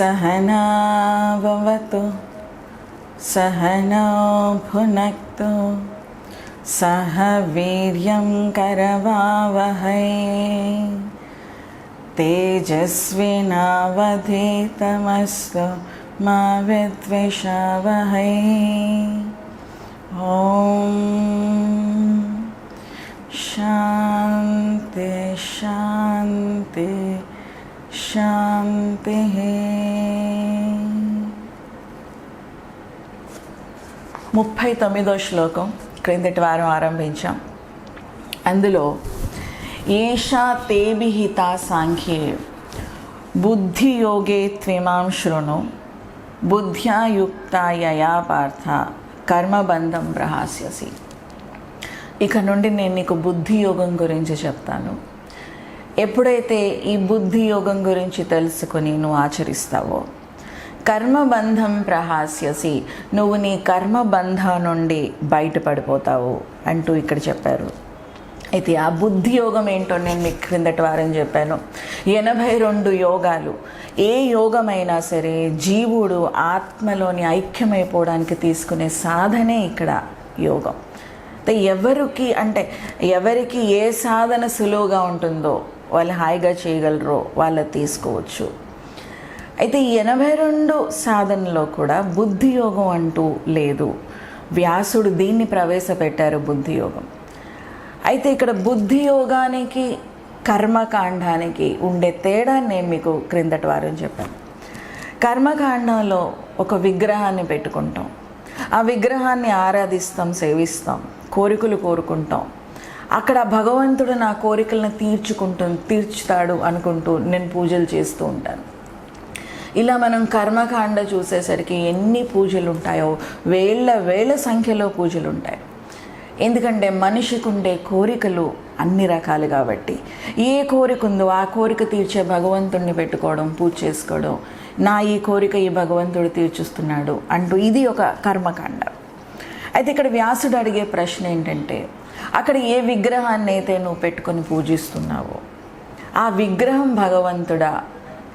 सहना भवतु सहनौ भुनक्तु सह वीर्यं करवावहै तेजस्विनावधीतमस्तु मा विद्विषावहै। ओम शांति शांति शांति। 39వ శ్లోకం క్రిందటి వారం ఆరంభించాం. అందులో ఏషా తే విహితా సాంఖ్యే బుద్ధియోగే త్విమాం శృణు బుద్ధ్యా యుక్తా యయా పార్థ కర్మబంధం ప్రహాస్యసి. ఇక నుండి నేను నీకు బుద్ధి యోగం గురించి చెప్తాను. ఎప్పుడైతే ఈ బుద్ధి యోగం గురించి తెలుసుకుని నువ్వు ఆచరిస్తావో కర్మబంధం ప్రహాస్యసి, నువ్వు నీ కర్మబంధం నుండి బయటపడిపోతావు అంటూ ఇక్కడ చెప్పారు. అయితే ఆ బుద్ధి యోగం ఏంటో నేను మీకు క్రిందటి వారం చెప్పాను. 82 యోగాలు. ఏ యోగమైనా సరే జీవుడు ఆత్మలోని ఐక్యమైపోవడానికి తీసుకునే సాధనే ఇక్కడ యోగం. అయితే ఎవరికి ఏ సాధన సులువుగా ఉంటుందో వాళ్ళు హాయిగా చేయగలరో వాళ్ళు తీసుకోవచ్చు. అయితే ఈ 82 సాధనలో కూడా బుద్ధి యోగం అంటూ లేదు. వ్యాసుడు దీన్ని ప్రవేశపెట్టారు, బుద్ధి యోగం. అయితే ఇక్కడ బుద్ధి యోగానికి కర్మకాండానికి ఉండే తేడా నేను మీకు క్రిందటి వారం చెప్పాను. కర్మకాండంలో ఒక విగ్రహాన్ని పెట్టుకుంటాం, ఆ విగ్రహాన్ని ఆరాధిస్తాం, సేవిస్తాం, కోరికలు కోరుకుంటాం. అక్కడ భగవంతుడు నా కోరికలను తీర్చుతాడు అనుకుంటూ నేను పూజలు చేస్తూ ఉంటాను. ఇలా మనం కర్మకాండ చూసేసరికి ఎన్ని పూజలు ఉంటాయో వేల సంఖ్యలో పూజలు ఉంటాయి. ఎందుకంటే మనిషికి ఉండే కోరికలు అన్ని రకాలు కాబట్టి ఏ కోరిక ఉందో ఆ కోరిక తీర్చే భగవంతుడిని పెట్టుకోవడం, పూజ చేసుకోవడం, నా ఈ కోరిక ఈ భగవంతుడు తీర్చుస్తున్నాడు అంటూ ఇది ఒక కర్మకాండ. అయితే ఇక్కడ వ్యాసుడు అడిగే ప్రశ్న ఏంటంటే, అక్కడ ఏ విగ్రహాన్ని అయితే నువ్వు పెట్టుకొని పూజిస్తున్నావో ఆ విగ్రహం భగవంతుడా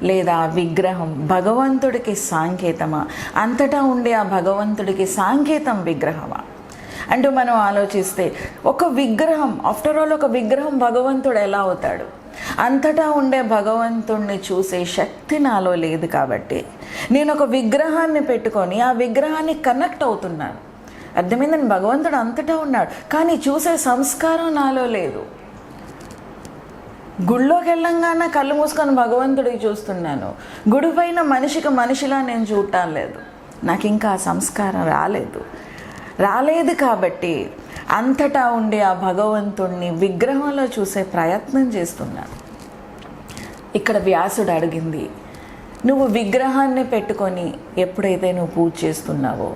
లేదా ఆ విగ్రహం భగవంతుడికి సాంకేతమా? అంతటా ఉండే ఆ భగవంతుడికి సాంకేతం విగ్రహమా అంటూ మనం ఆలోచిస్తే, ఒక విగ్రహం ఆఫ్టర్ ఆల్ ఒక విగ్రహం భగవంతుడు ఎలా అవుతాడు? అంతటా ఉండే భగవంతుడిని చూసే శక్తి నాలో లేదు కాబట్టి నేను ఒక విగ్రహాన్ని పెట్టుకొని ఆ విగ్రహాన్ని కనెక్ట్ అవుతున్నాను. అర్థమైందని? భగవంతుడు అంతటా ఉన్నాడు కానీ చూసే సంస్కారం నాలో లేదు. గుళ్ళోకి వెళ్ళంగానే కళ్ళు మూసుకొని భగవంతుడికి చూస్తున్నాను, గుడి పైన మనిషిలా నేను చూడటం లేదు. నాకు ఇంకా ఆ సంస్కారం రాలేదు కాబట్టి అంతటా ఉండే ఆ భగవంతుడిని విగ్రహంలో చూసే ప్రయత్నం చేస్తున్నాను. ఇక్కడ వ్యాసుడు అడిగింది, నువ్వు విగ్రహాన్ని పెట్టుకొని ఎప్పుడైతే నువ్వు పూజ చేస్తున్నావో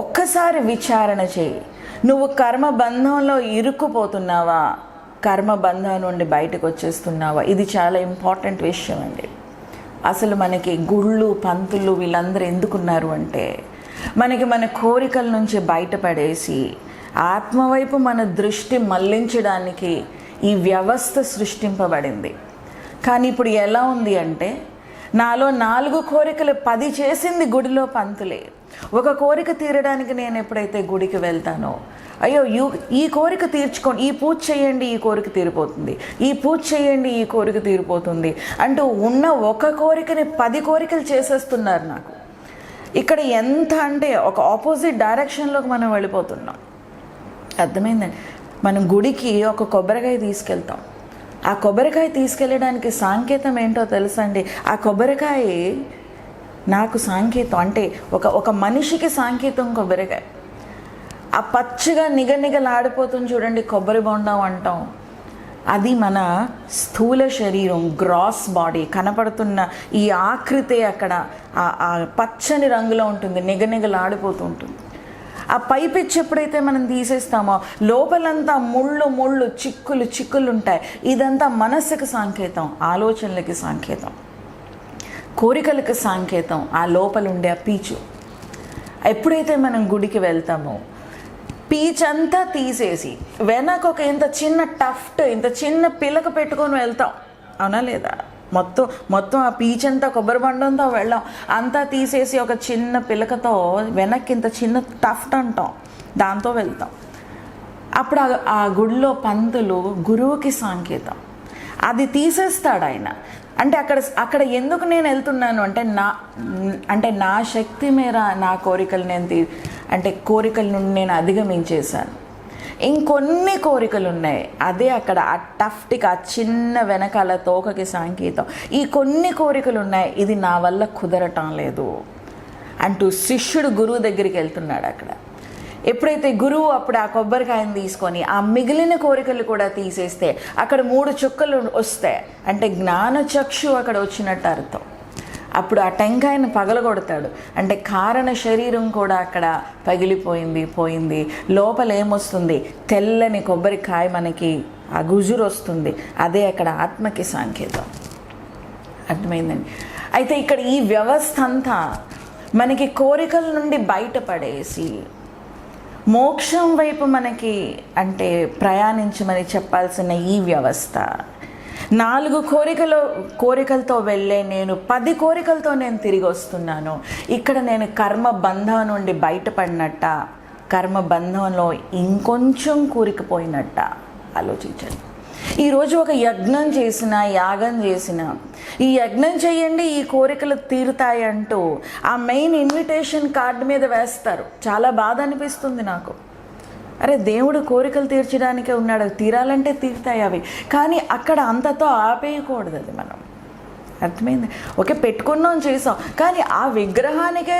ఒక్కసారి విచారణ చేయి. నువ్వు కర్మబంధంలో ఇరుక్కుపోతున్నావా, కర్మబంధం నుండి బయటకు వచ్చేస్తున్నావా? ఇది చాలా ఇంపార్టెంట్ విషయం అండి. అసలు మనకి గుళ్ళు, పంతులు వీళ్ళందరూ ఎందుకున్నారు అంటే మన కోరికల నుంచి బయటపడేసి ఆత్మవైపు మన దృష్టి మళ్లించడానికి ఈ వ్యవస్థ సృష్టింపబడింది. కానీ ఇప్పుడు ఎలా ఉంది అంటే, నాలో 4 కోరికలు 10 చేసింది గుడిలో పంతులే. ఒక కోరిక తీరడానికి నేను ఎప్పుడైతే గుడికి వెళ్తానో, అయ్యో ఈ కోరిక తీర్చుకోండి, ఈ పూజ చేయండి, ఈ కోరిక తీరిపోతుంది, ఈ పూజ చేయండి, ఈ కోరిక తీరిపోతుంది అంటూ ఉన్న ఒక కోరికని 10 కోరికలు చేసేస్తున్నారు నాకు. ఇక్కడ ఎంత అంటే ఒక ఆపోజిట్ డైరెక్షన్లోకి మనం వెళ్ళిపోతున్నాం. అర్థమైందండి? మనం గుడికి ఒక కొబ్బరికాయ తీసుకెళ్తాం. ఆ కొబ్బరికాయ తీసుకెళ్ళడానికి సాంకేతం ఏంటో తెలుసండి? ఆ కొబ్బరికాయ నాకు సాంకేతం అంటే ఒక మనిషికి సాంకేతం కొబ్బరికాయ. ఆ పచ్చిగా నిగనిగలాడిపోతుంది చూడండి, కొబ్బరి బొండం అంటాం. అది మన స్థూల శరీరం, గ్రాస్ బాడీ కనపడుతున్న ఈ ఆకృతి అక్కడ ఆ పచ్చని రంగులో ఉంటుంది, నిగనిగలాడిపోతూ ఉంటుంది. ఆ పైపిచ్చి ఎప్పుడైతే మనం తీసేస్తామో లోపలంతా ముళ్ళు చిక్కులు ఉంటాయి. ఇదంతా మనస్సుకి సాంకేతం, ఆలోచనలకి సాంకేతం, కోరికలకు సాంకేతం. ఆ లోపల ఉండే ఆ పీచు ఎప్పుడైతే మనం గుడికి వెళ్తామో పీచంతా తీసేసి వెనక ఒక ఇంత చిన్న టఫ్ట్, ఇంత చిన్న పిలక పెట్టుకొని వెళ్తాం, అవునా లేదా? మొత్తం ఆ పీచంతా కొబ్బరి బండంతో వెళ్ళాం, అంతా తీసేసి ఒక చిన్న పిలకతో వెనక్కి ఇంత చిన్న టఫ్ట్ అంటాం, దాంతో వెళ్తాం. అప్పుడు ఆ గుడిలో పంతులు గురువుకి సంకేతం, అది తీసేస్తాడు ఆయన. అంటే అక్కడ ఎందుకు నేను వెళ్తున్నాను అంటే నా శక్తి మేర నా కోరికలు కోరికల నుండి నేను అధిగమించేశాను. ఇంకొన్ని కోరికలు ఉన్నాయి, అదే అక్కడ ఆ టఫ్ట్కి ఆ చిన్న వెనకాల తోకకి సంకేతం. ఈ కొన్ని కోరికలు ఉన్నాయి, ఇది నా వల్ల కుదరటం లేదు అంటూ శిష్యుడు గురువు దగ్గరికి వెళ్తున్నాడు. అక్కడ ఎప్పుడైతే గురువు అప్పుడు ఆ కొబ్బరికాయను తీసుకొని ఆ మిగిలిన కోరికలు కూడా తీసేస్తే అక్కడ 3 చుక్కలు వస్తాయి, అంటే జ్ఞానచక్షు అక్కడ వచ్చినట్టు అర్థం. అప్పుడు ఆ టెంకాయను పగలగొడతాడు, అంటే కారణ శరీరం కూడా అక్కడ పోయింది. లోపల ఏమొస్తుంది? తెల్లని కొబ్బరికాయ మనకి ఆ గుజురు వస్తుంది, అదే అక్కడ ఆత్మకి సంకేతం. అర్థమైందండి? అయితే ఇక్కడ ఈ వ్యవస్థ అంతా మనకి కోరికల నుండి బయటపడేసి మోక్షం వైపు మనకి ప్రయాణించమని చెప్పాల్సిన ఈ వ్యవస్థ 4 కోరికలతో వెళ్ళే నేను 10 కోరికలతో నేను తిరిగి వస్తున్నాను. ఇక్కడ నేను కర్మబంధం నుండి బయటపడినట్ట, కర్మబంధంలో ఇంకొంచెం కూరుకుపోయినట్ట ఆలోచించండి. ఈరోజు ఒక యాగం చేసిన ఈ యజ్ఞం చేయండి, ఈ కోరికలు తీరుతాయి అంటూ ఆ మెయిన్ ఇన్విటేషన్ కార్డు మీద వేస్తారు. చాలా బాధ అనిపిస్తుంది నాకు. అరే, దేవుడు కోరికలు తీర్చడానికే ఉన్నాడు, తీరాలంటే తీరుతాయి అవి, కానీ అక్కడ అంతతో ఆపేయకూడదు. అది మనం అర్థమైంది. ఓకే, పెట్టుకున్నాం, చేసాం, కానీ ఆ విగ్రహానికే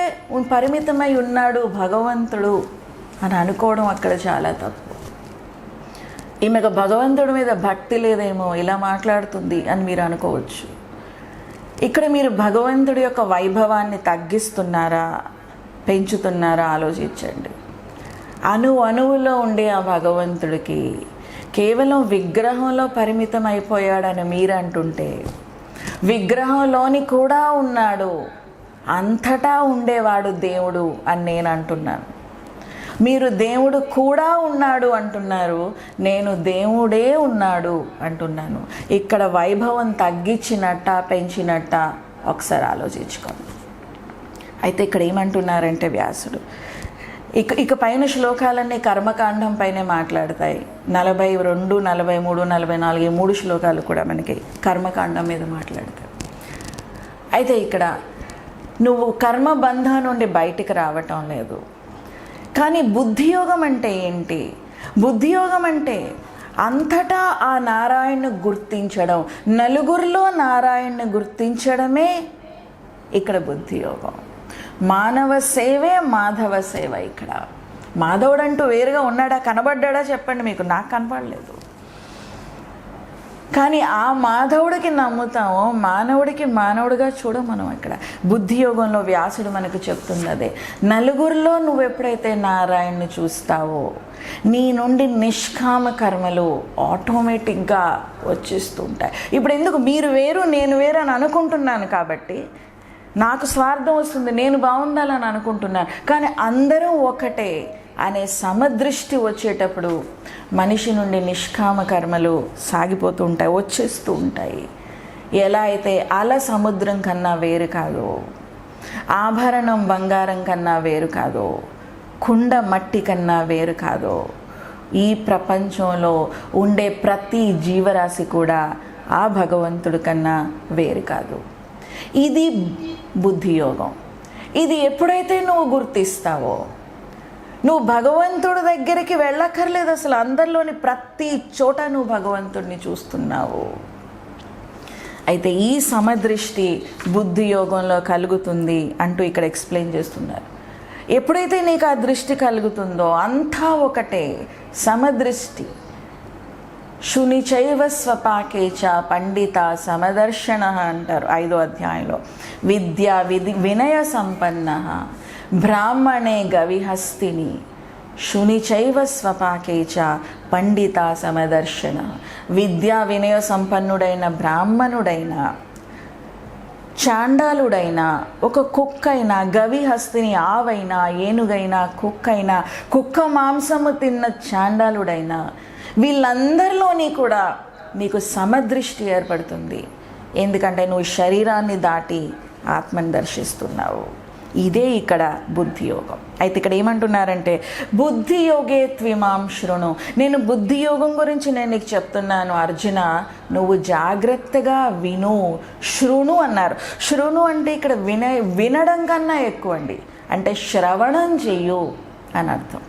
పరిమితమై ఉన్నాడు భగవంతుడు అని అనుకోవడం అక్కడ చాలా తప్పు. ఈమెకు భగవంతుడి మీద భక్తి లేదేమో, ఇలా మాట్లాడుతుంది అని మీరు అనుకోవచ్చు. ఇక్కడ మీరు భగవంతుడి యొక్క వైభవాన్ని తగ్గిస్తున్నారా, పెంచుతున్నారా ఆలోచించండి. అణువులో ఉండే ఆ భగవంతుడికి కేవలం విగ్రహంలో పరిమితం అయిపోయాడని మీరు అంటుంటే, విగ్రహంలోని కూడా ఉన్నాడు, అంతటా ఉండేవాడు దేవుడు అని నేను అంటున్నాను. మీరు దేవుడు కూడా ఉన్నాడు అంటున్నారు, నేను దేవుడే ఉన్నాడు అంటున్నాను. ఇక్కడ వైభవం తగ్గించినట్ట పెంచినట్ట ఒకసారి ఆలోచించుకోండి. అయితే ఇక్కడ ఏమంటున్నారంటే వ్యాసుడు, ఇక పైన శ్లోకాలన్నీ కర్మకాండం పైనే మాట్లాడతాయి. 42, 43, 44 ఈ 3 శ్లోకాలు కూడా మనకి కర్మకాండం మీద మాట్లాడతాయి. అయితే ఇక్కడ నువ్వు కర్మబంధం నుండి బయటికి రావటం లేదు. కానీ బుద్ధియోగం అంటే ఏంటి? బుద్ధియోగం అంటే అంతటా ఆ నారాయణను గుర్తించడం, నలుగురిలో నారాయణను గుర్తించడమే ఇక్కడ బుద్ధియోగం. మానవ సేవే మాధవ సేవ. ఇక్కడ మాధవుడు అంటూ వేరుగా ఉన్నాడా, కనబడ్డా చెప్పండి మీకు? నాకు కనపడలేదు. కానీ ఆ మాధవుడికి నమ్ముతాము, మానవుడికి మానవుడిగా చూడం మనం. ఇక్కడ బుద్ధియోగంలో వ్యాసుడు మనకు చెప్తున్నదే, నలుగురిలో నువ్వు ఎప్పుడైతే నారాయణ్ని చూస్తావో నీ నుండి నిష్కామ కర్మలు ఆటోమేటిక్గా వచ్చేస్తూ ఉంటాయి. ఇప్పుడు ఎందుకు మీరు వేరు నేను వేరు అని అనుకుంటున్నాను కాబట్టి నాకు స్వార్థం వస్తుంది, నేను బాగుండాలని అనుకుంటున్నాను, కానీ అందరం ఒకటే అనే సమదృష్టి వచ్చేటప్పుడు మనిషి నుండి నిష్కామ కర్మలు సాగిపోతూ ఉంటాయి, వచ్చేస్తూ ఉంటాయి. ఎలా అయితే అల సముద్రం కన్నా వేరు కాదో, ఆభరణం బంగారం కన్నా వేరు కాదో, కుండ మట్టి కన్నా వేరు కాదో, ఈ ప్రపంచంలో ఉండే ప్రతి జీవరాశి కూడా ఆ భగవంతుడి కన్నా వేరు కాదు. ఇది బుద్ధియోగం. ఇది ఎప్పుడైతే నువ్వు గుర్తిస్తావో నువ్వు భగవంతుడి దగ్గరికి వెళ్ళక్కర్లేదు. అసలు అందరిలోని ప్రతి చోట నువ్వు భగవంతుడిని చూస్తున్నావు. అయితే ఈ సమదృష్టి బుద్ధి యోగంలో కలుగుతుంది అంటూ ఇక్కడ ఎక్స్ప్లెయిన్ చేస్తున్నారు. ఎప్పుడైతే నీకు ఆ దృష్టి కలుగుతుందో అంతా ఒకటే, సమదృష్టి. శునిచైవ స్వపాకేచ పండిత సమదర్శన అంటారు 5వ అధ్యాయంలో. విద్యా వినయ సంపన్న బ్రాహ్మణే గవిహస్తిని శునిచైవ స్వపాకేచ పండిత సమదర్శన. విద్యా వినయ సంపన్నుడైన బ్రాహ్మణుడైన, చాండాలుడైనా, ఒక కుక్కైనా, గవిహస్తిని ఆవైనా, ఏనుగైనా, కుక్కైనా, కుక్క మాంసము తిన్న చాండాలుడైనా, వీళ్ళందరిలోని కూడా నీకు సమదృష్టి ఏర్పడుతుంది. ఎందుకంటే నువ్వు శరీరాన్ని దాటి ఆత్మని దర్శిస్తున్నావు. ఇదే ఇక్కడ బుద్ధి యోగం. అయితే ఇక్కడ ఏమంటున్నారంటే బుద్ధి యోగే త్విమాం శృణు. నేను బుద్ధి యోగం గురించి నేను నీకు చెప్తున్నాను అర్జున, నువ్వు జాగ్రత్తగా విను. శృణు అన్నారు. శృణు అంటే ఇక్కడ వినడం కన్నా ఎక్కువ అండి, అంటే శ్రవణం చెయ్యు అని అర్థం.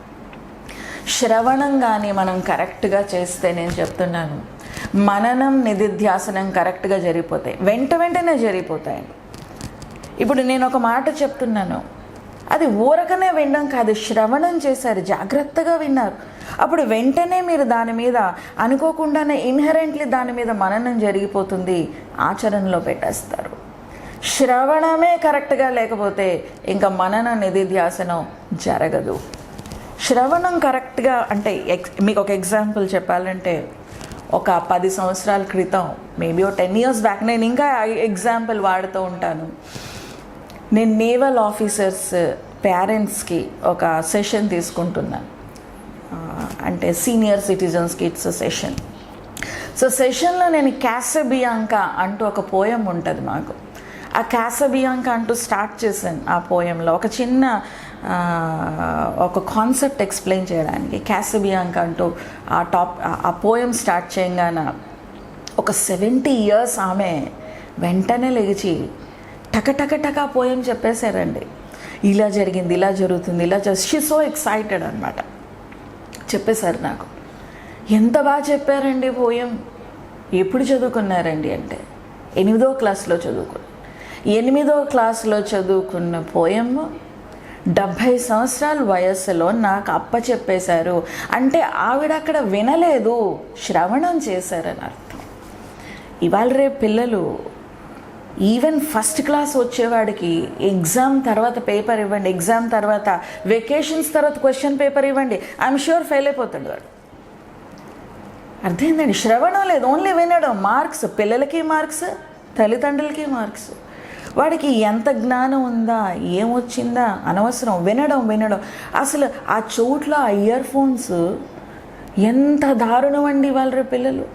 శ్రవణం కానీ మనం కరెక్ట్గా చేస్తే నేను చెప్తున్నాను మననం నిధిధ్యాసనం కరెక్ట్గా జరిగిపోతాయి, వెంటనే జరిగిపోతాయండి. ఇప్పుడు నేను ఒక మాట చెప్తున్నాను, అది ఊరకనే వినడం కాదు, శ్రవణం చేశారు, జాగ్రత్తగా విన్నారు. అప్పుడు వెంటనే మీరు దాని మీద అనుకోకుండానే ఇన్హెరెంట్లీ దాని మీద మననం జరిగిపోతుంది, ఆచరణలో పెట్టేస్తారు. శ్రవణమే కరెక్ట్గా లేకపోతే ఇంకా మనన నిధిధ్యాసనం జరగదు. శ్రవణం కరెక్ట్గా అంటే మీకు ఒక ఎగ్జాంపుల్ చెప్పాలంటే, ఒక 10 సంవత్సరాల క్రితం, మేబీ ఒక 10 years బ్యాక్, నేను ఇంకా ఎగ్జాంపుల్ వాడుతూ ఉంటాను. నేను నేవల్ ఆఫీసర్స్ పేరెంట్స్కి ఒక సెషన్ తీసుకుంటున్నాను, అంటే సీనియర్ సిటిజన్స్కి ఇట్స్ సెషన్. సో సెషన్లో నేను క్యాసబియాంకా అంటూ ఒక పోయం ఉంటుంది మాకు. ఆ క్యాసబియాంకా అంటూ స్టార్ట్ చేశాను. ఆ పోయంలో ఒక చిన్న ఒక కాన్సెప్ట్ ఎక్స్ప్లెయిన్ చేయడానికి క్యాసబియాంకా అంటూ ఆ పోయం స్టార్ట్ చేయగానే ఒక 70 years ఆమె వెంటనే లేచి టక పోయం చెప్పేశారండి. ఇలా జరిగింది, ఇలా జరుగుతుంది, ఇలా షీ సో ఎక్సైటెడ్ అనమాట. చెప్పేశారు నాకు. ఎంత బాగా చెప్పారండి పోయం. ఎప్పుడు చదువుకున్నారండి అంటే 8వ క్లాస్లో చదువుకున్నాను. 8వ క్లాస్లో చదువుకున్న పోయం 70 సంవత్సరాల వయస్సులో నాకు అప్పచెప్పేశారు అంటే ఆవిడ అక్కడ వినలేదు, శ్రవణం చేశారని అర్థం. ఇవాళ రేపు పిల్లలు ఈవెన్ ఫస్ట్ క్లాస్ వచ్చేవాడికి ఎగ్జామ్ తర్వాత పేపర్ ఇవ్వండి, ఎగ్జామ్ తర్వాత వెకేషన్స్ తర్వాత క్వశ్చన్ పేపర్ ఇవ్వండి, ఐఎమ్ ష్యూర్ ఫెయిల్ అయిపోతాడు వాడు. అర్థమైందండి? శ్రవణం లేదు, ఓన్లీ వినడం. మార్క్స్, పిల్లలకి మార్క్స్, తల్లిదండ్రులకి మార్క్స్. వాడికి ఎంత జ్ఞానం ఉందా, ఏమొచ్చిందా అనవసరం. వినడం. అసలు ఆ చోట్ల ఆ ఇయర్ ఫోన్స్ ఎంత దారుణం అండి వాళ్ళ పిల్లలు.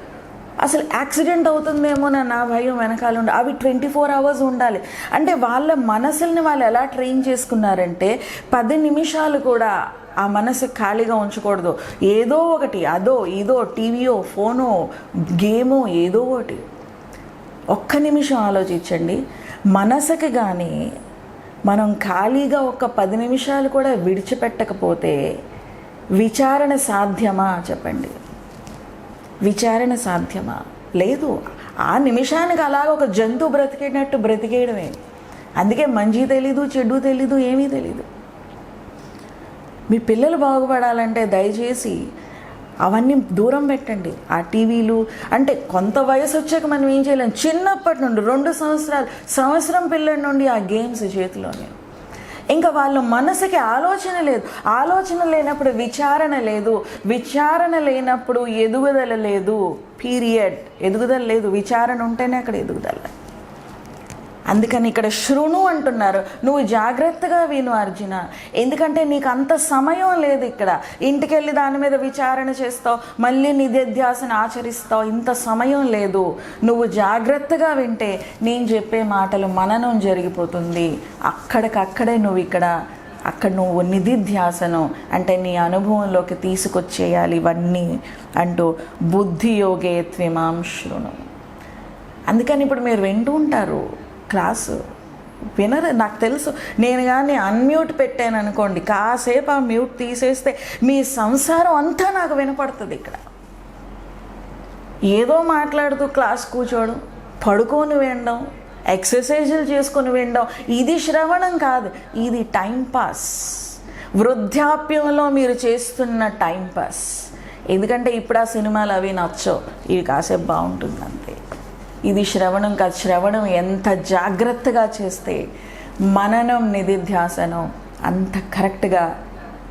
అసలు యాక్సిడెంట్ అవుతుందేమో నా భయం వెనకాల ఉండి. అవి 24 hours ఉండాలి. అంటే వాళ్ళ మనసుల్ని వాళ్ళు ఎలా ట్రైన్ చేసుకున్నారంటే 10 నిమిషాలు కూడా ఆ మనసు ఖాళీగా ఉంచకూడదు. ఏదో ఒకటి, అదో ఇదో, టీవీయో ఫోనో గేమో ఏదో ఒకటి. ఒక్క నిమిషం ఆలోచించండి. మనసుకి కానీ మనం ఖాళీగా ఒక 10 నిమిషాలు కూడా విడిచిపెట్టకపోతే విచారణ సాధ్యమా చెప్పండి? విచారణ సాధ్యమా? లేదు. ఆ నిమిషానికి అలాగ ఒక జంతువు బ్రతికేటట్టు బ్రతికేయడమే. అందుకే మంచి తెలీదు, చెడు తెలీదు, ఏమీ తెలీదు. మీ పిల్లలు బాగుపడాలంటే దయచేసి అవన్నీ దూరం పెట్టండి. ఆ టీవీలు అంటే కొంత వయసు వచ్చాక మనం ఏం చేయలేం. చిన్నప్పటి నుండి 2 సంవత్సరం పిల్లల నుండి ఆ గేమ్స్ చేతిలోనే. ఇంకా వాళ్ళ మనసుకి ఆలోచన లేదు. ఆలోచన లేనప్పుడు విచారణ లేదు. విచారణ లేనప్పుడు ఎదుగుదల లేదు. పీరియడ్. ఎదుగుదల లేదు. విచారణ ఉంటేనే అక్కడ ఎదుగుదల. అందుకని ఇక్కడ శృణు అంటున్నారు. నువ్వు జాగ్రత్తగా విను అర్జున, ఎందుకంటే నీకు అంత సమయం లేదు. ఇక్కడ ఇంటికి వెళ్ళి దాని మీద విచారణ చేస్తావు, మళ్ళీ నిధిధ్యాసన ఆచరిస్తావు, ఇంత సమయం లేదు. నువ్వు జాగ్రత్తగా వింటే నేను చెప్పే మాటలు మననం జరిగిపోతుంది. అక్కడికక్కడే నువ్వు అక్కడ నువ్వు నిధిధ్యాసనం అంటే నీ అనుభవంలోకి తీసుకొచ్చేయాలి ఇవన్నీ అంటూ బుద్ధి యోగే త్విమాం శృణు. అందుకని ఇప్పుడు మీరు వింటూ ఉంటారు క్లాసు, వినరు. నాకు తెలుసు. నేను కానీ అన్మ్యూట్ పెట్టాను అనుకోండి, కాసేపు ఆ మ్యూట్ తీసేస్తే మీ సంసారం అంతా నాకు వినపడుతుంది. ఇక్కడ ఏదో మాట్లాడుతూ క్లాస్ కూర్చోవడం, పడుకొని వినడం, ఎక్సర్సైజులు చేసుకొని వినడం, ఇది శ్రవణం కాదు, ఇది టైంపాస్. వృద్ధాప్యంలో మీరు చేస్తున్న టైంపాస్. ఎందుకంటే ఇప్పుడు ఆ సినిమాలు అవి నచ్చవు, ఇవి కాసేపు బాగుంటుంది అంతే. ఇది శ్రవణం కాదు. శ్రవణం ఎంత జాగ్రత్తగా చేస్తే మననం నిధిధ్యాసనం అంత కరెక్ట్గా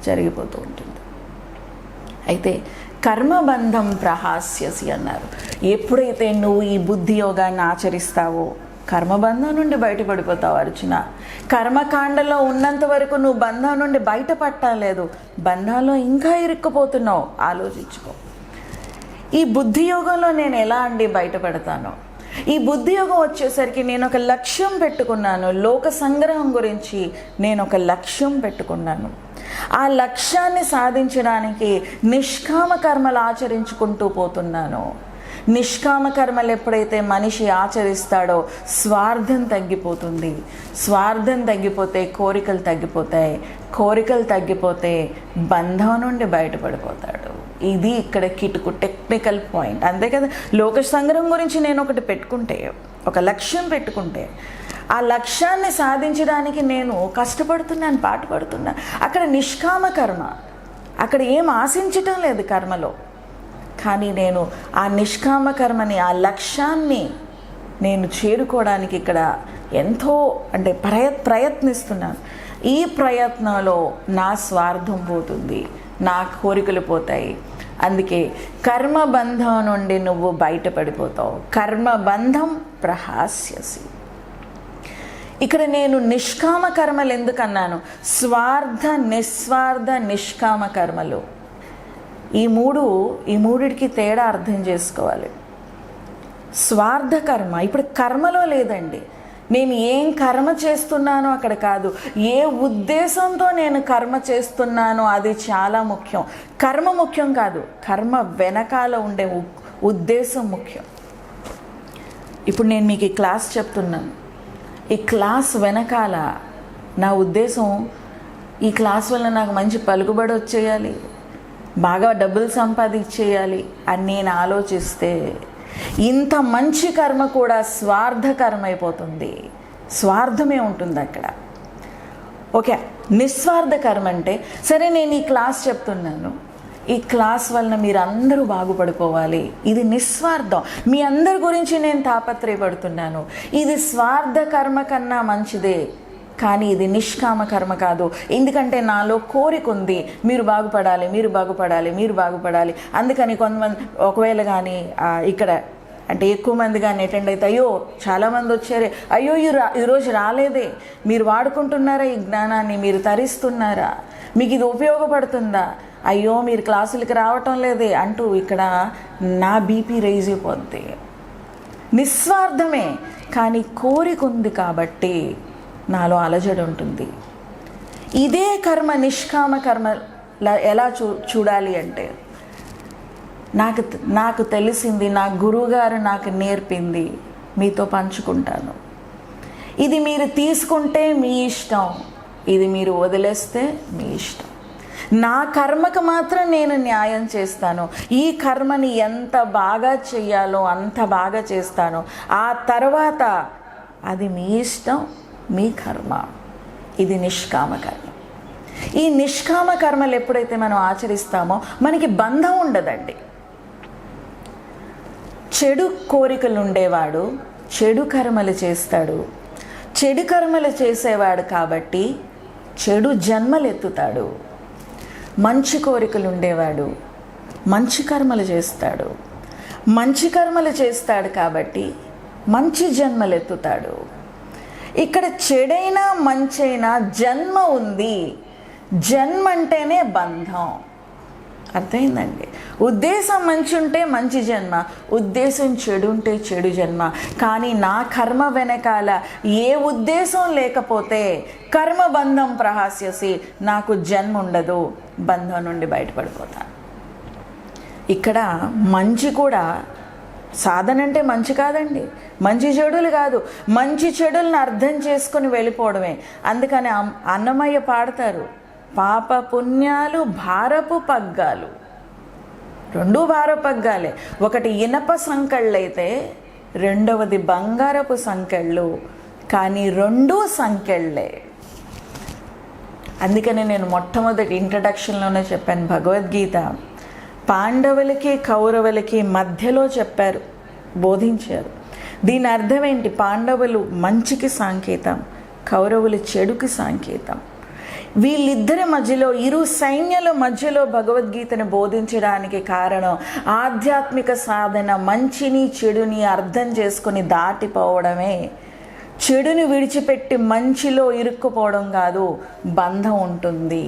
జరిగిపోతూ ఉంటుంది. అయితే కర్మబంధం ప్రహాస్యసి అన్నారు. ఎప్పుడైతే నువ్వు ఈ బుద్ధి యోగాన్ని ఆచరిస్తావో కర్మబంధం నుండి బయటపడిపోతావు అర్జున. కర్మకాండలో ఉన్నంత వరకు నువ్వు బంధం నుండి బయటపడలేదు, బంధాల్లో ఇంకా ఇరుక్కుపోతున్నావు. ఆలోచించుకో. ఈ బుద్ధి యోగంలో నేను ఎలా బయటపడతాను? ఈ బుద్ధి యోగం వచ్చేసరికి నేను ఒక లక్ష్యం పెట్టుకున్నాను. లోక సంగ్రహం గురించి నేను ఒక లక్ష్యం పెట్టుకున్నాను. ఆ లక్ష్యాన్ని సాధించడానికి నిష్కామ కర్మలు ఆచరించుకుంటూ పోతున్నాను. నిష్కామ కర్మలు ఎప్పుడైతే మనిషి ఆచరిస్తాడో స్వార్థం తగ్గిపోతుంది. స్వార్థం తగ్గిపోతే కోరికలు తగ్గిపోతాయి. కోరికలు తగ్గిపోతే బంధం నుండి బయటపడిపోతాడు. ఇది ఇక్కడ కిటుకు టెక్నికల్ పాయింట్, అంతే కదా. లోక సంగ్రహం గురించి నేను ఒకటి పెట్టుకుంటే, ఒక లక్ష్యం పెట్టుకుంటే, ఆ లక్ష్యాన్ని సాధించడానికి నేను కష్టపడుతున్నాను, పాటుపడుతున్నాను. అక్కడ నిష్కామ కర్మ, అక్కడ ఏం ఆశించటం లేదు కర్మలో. కానీ నేను ఆ నిష్కామ కర్మని, ఆ లక్ష్యాన్ని నేను చేరుకోవడానికి ఇక్కడ ఎంతో అంటే ప్రయత్నిస్తున్నాను. ఈ ప్రయత్నంలో నా స్వార్థం పోతుంది, నా కోరికలు పోతాయి. అందుకే కర్మబంధం నుండి నువ్వు బయటపడిపోతావు. కర్మబంధం ప్రహాస్యసి. ఇక్కడ నేను నిష్కామ కర్మలు ఎందుకన్నాను? స్వార్థ, నిస్వార్థ, నిష్కామ కర్మలు, ఈ మూడిటికి తేడా అర్థం చేసుకోవాలి. స్వార్థ కర్మ ఇప్పుడు కర్మలో లేదండి. నేను ఏం కర్మ చేస్తున్నానో అక్కడ కాదు, ఏ ఉద్దేశంతో నేను కర్మ చేస్తున్నానో అది చాలా ముఖ్యం. కర్మ ముఖ్యం కాదు, కర్మ వెనకాల ఉండే ఉద్దేశం ముఖ్యం. ఇప్పుడు నేను మీకు ఈ క్లాస్ చెప్తున్నాను. ఈ క్లాస్ వెనకాల నా ఉద్దేశం, ఈ క్లాస్ వల్ల నాకు మంచి పలుకుబడి వచ్చేయాలి, బాగా డబ్బులు సంపాదించేయాలి అని నేను ఆలోచిస్తే ఇంత మంచి కర్మ కూడా స్వార్థ కర్మ అయిపోతుంది. స్వార్థమే ఉంటుంది అక్కడ. ఓకే, నిస్వార్థ కర్మ అంటే సరే నేను ఈ క్లాస్ చెప్తున్నాను, ఈ క్లాస్ వలన మీరు అందరూ బాగుపడిపోవాలి, ఇది నిస్వార్థం. మీ అందరి గురించి నేను తాపత్రయపడుతున్నాను. ఇది స్వార్థ కర్మ కన్నా మంచిదే, కానీ ఇది నిష్కామ కర్మ కాదు. ఎందుకంటే నాలో కోరిక ఉంది, మీరు బాగుపడాలి, మీరు బాగుపడాలి, మీరు బాగుపడాలి. అందుకని కొంతమంది ఒకవేళ కానీ ఇక్కడ అంటే ఎక్కువ మంది కానీ అటెండ్ అయితే, అయ్యో చాలామంది వచ్చారే, అయ్యో ఈరోజు రాలేదే, మీరు వాడుకుంటున్నారా ఈ జ్ఞానాన్ని, మీరు తరిస్తున్నారా, మీకు ఇది ఉపయోగపడుతుందా, అయ్యో మీరు క్లాసులకి రావటం లేదే అంటూ ఇక్కడ నా బీపీ రైజ్ అయిపోద్ది. నిస్వార్థమే, కానీ కోరిక ఉంది కాబట్టి నాలో అలజడి ఉంటుంది. ఇదే కర్మ నిష్కామ కర్మ ఎలా చూడాలి అంటే, నాకు తెలిసింది, నా గురువుగారు నాకు నేర్పింది మీతో పంచుకుంటాను. ఇది మీరు తీసుకుంటే మీ ఇష్టం, ఇది మీరు వదిలేస్తే మీ ఇష్టం. నా కర్మకు మాత్రం నేను న్యాయం చేస్తాను. ఈ కర్మని ఎంత బాగా చెయ్యాలో అంత బాగా చేస్తాను. ఆ తర్వాత అది మీ ఇష్టం, మీ కర్మ. ఇది నిష్కామ కర్మ. ఈ నిష్కామ కర్మలు ఎప్పుడైతే మనం ఆచరిస్తామో మనకి బంధం ఉండదండి. చెడు కోరికలు ఉండేవాడు చెడు కర్మలు చేస్తాడు. చెడు కర్మలు చేసేవాడు కాబట్టి చెడు జన్మలు ఎత్తుతాడు. మంచి కోరికలు ఉండేవాడు మంచి కర్మలు చేస్తాడు. మంచి కర్మలు చేస్తాడు కాబట్టి మంచి జన్మలు ఎత్తుతాడు. ఇక్కడ చెడైనా మంచైనా జన్మ ఉంది. జన్మ అంటేనే బంధం. అర్థమైందండి? ఉద్దేశం మంచి ఉంటే మంచి జన్మ, ఉద్దేశం చెడు ఉంటే చెడు జన్మ. కానీ నా కర్మ వెనకాల ఏ ఉద్దేశం లేకపోతే కర్మబంధం ప్రహాస్యసి, నాకు జన్మ ఉండదు, బంధం నుండి బయటపడిపోతాను. ఇక్కడ మంచి కూడా సాధన అంటే మంచి కాదండి, మంచి చెడులు కాదు, మంచి చెడులను అర్థం చేసుకొని వెళ్ళిపోవడమే. అందుకని అన్నమయ్య పాడతారు, పాప పుణ్యాలు భారపు పగ్గాలు. రెండు భారపు పగ్గాలే. ఒకటి ఇనప సంకెళ్ళైతే రెండవది బంగారపు సంకెళ్ళు, కానీ రెండూ సంకెళ్ళే. అందుకని నేను మొట్టమొదటి ఇంట్రడక్షన్లోనే చెప్పాను, భగవద్గీత పాండవులకి కౌరవులకి మధ్యలో చెప్పారు, బోధించారు. దీని అర్థం ఏంటి? పాండవులు మంచికి సంకేతం, కౌరవులు చెడుకి సంకేతం. వీళ్ళిద్దరి మధ్యలో, ఇరు సైన్యాల మధ్యలో భగవద్గీతను బోధించడానికి కారణం ఆధ్యాత్మిక సాధన. మంచిని చెడుని అర్థం చేసుకొని దాటిపోవడమే. చెడుని విడిచిపెట్టి మంచిలో ఇరుక్కుపోవడం కాదు, బంధం ఉంటుంది.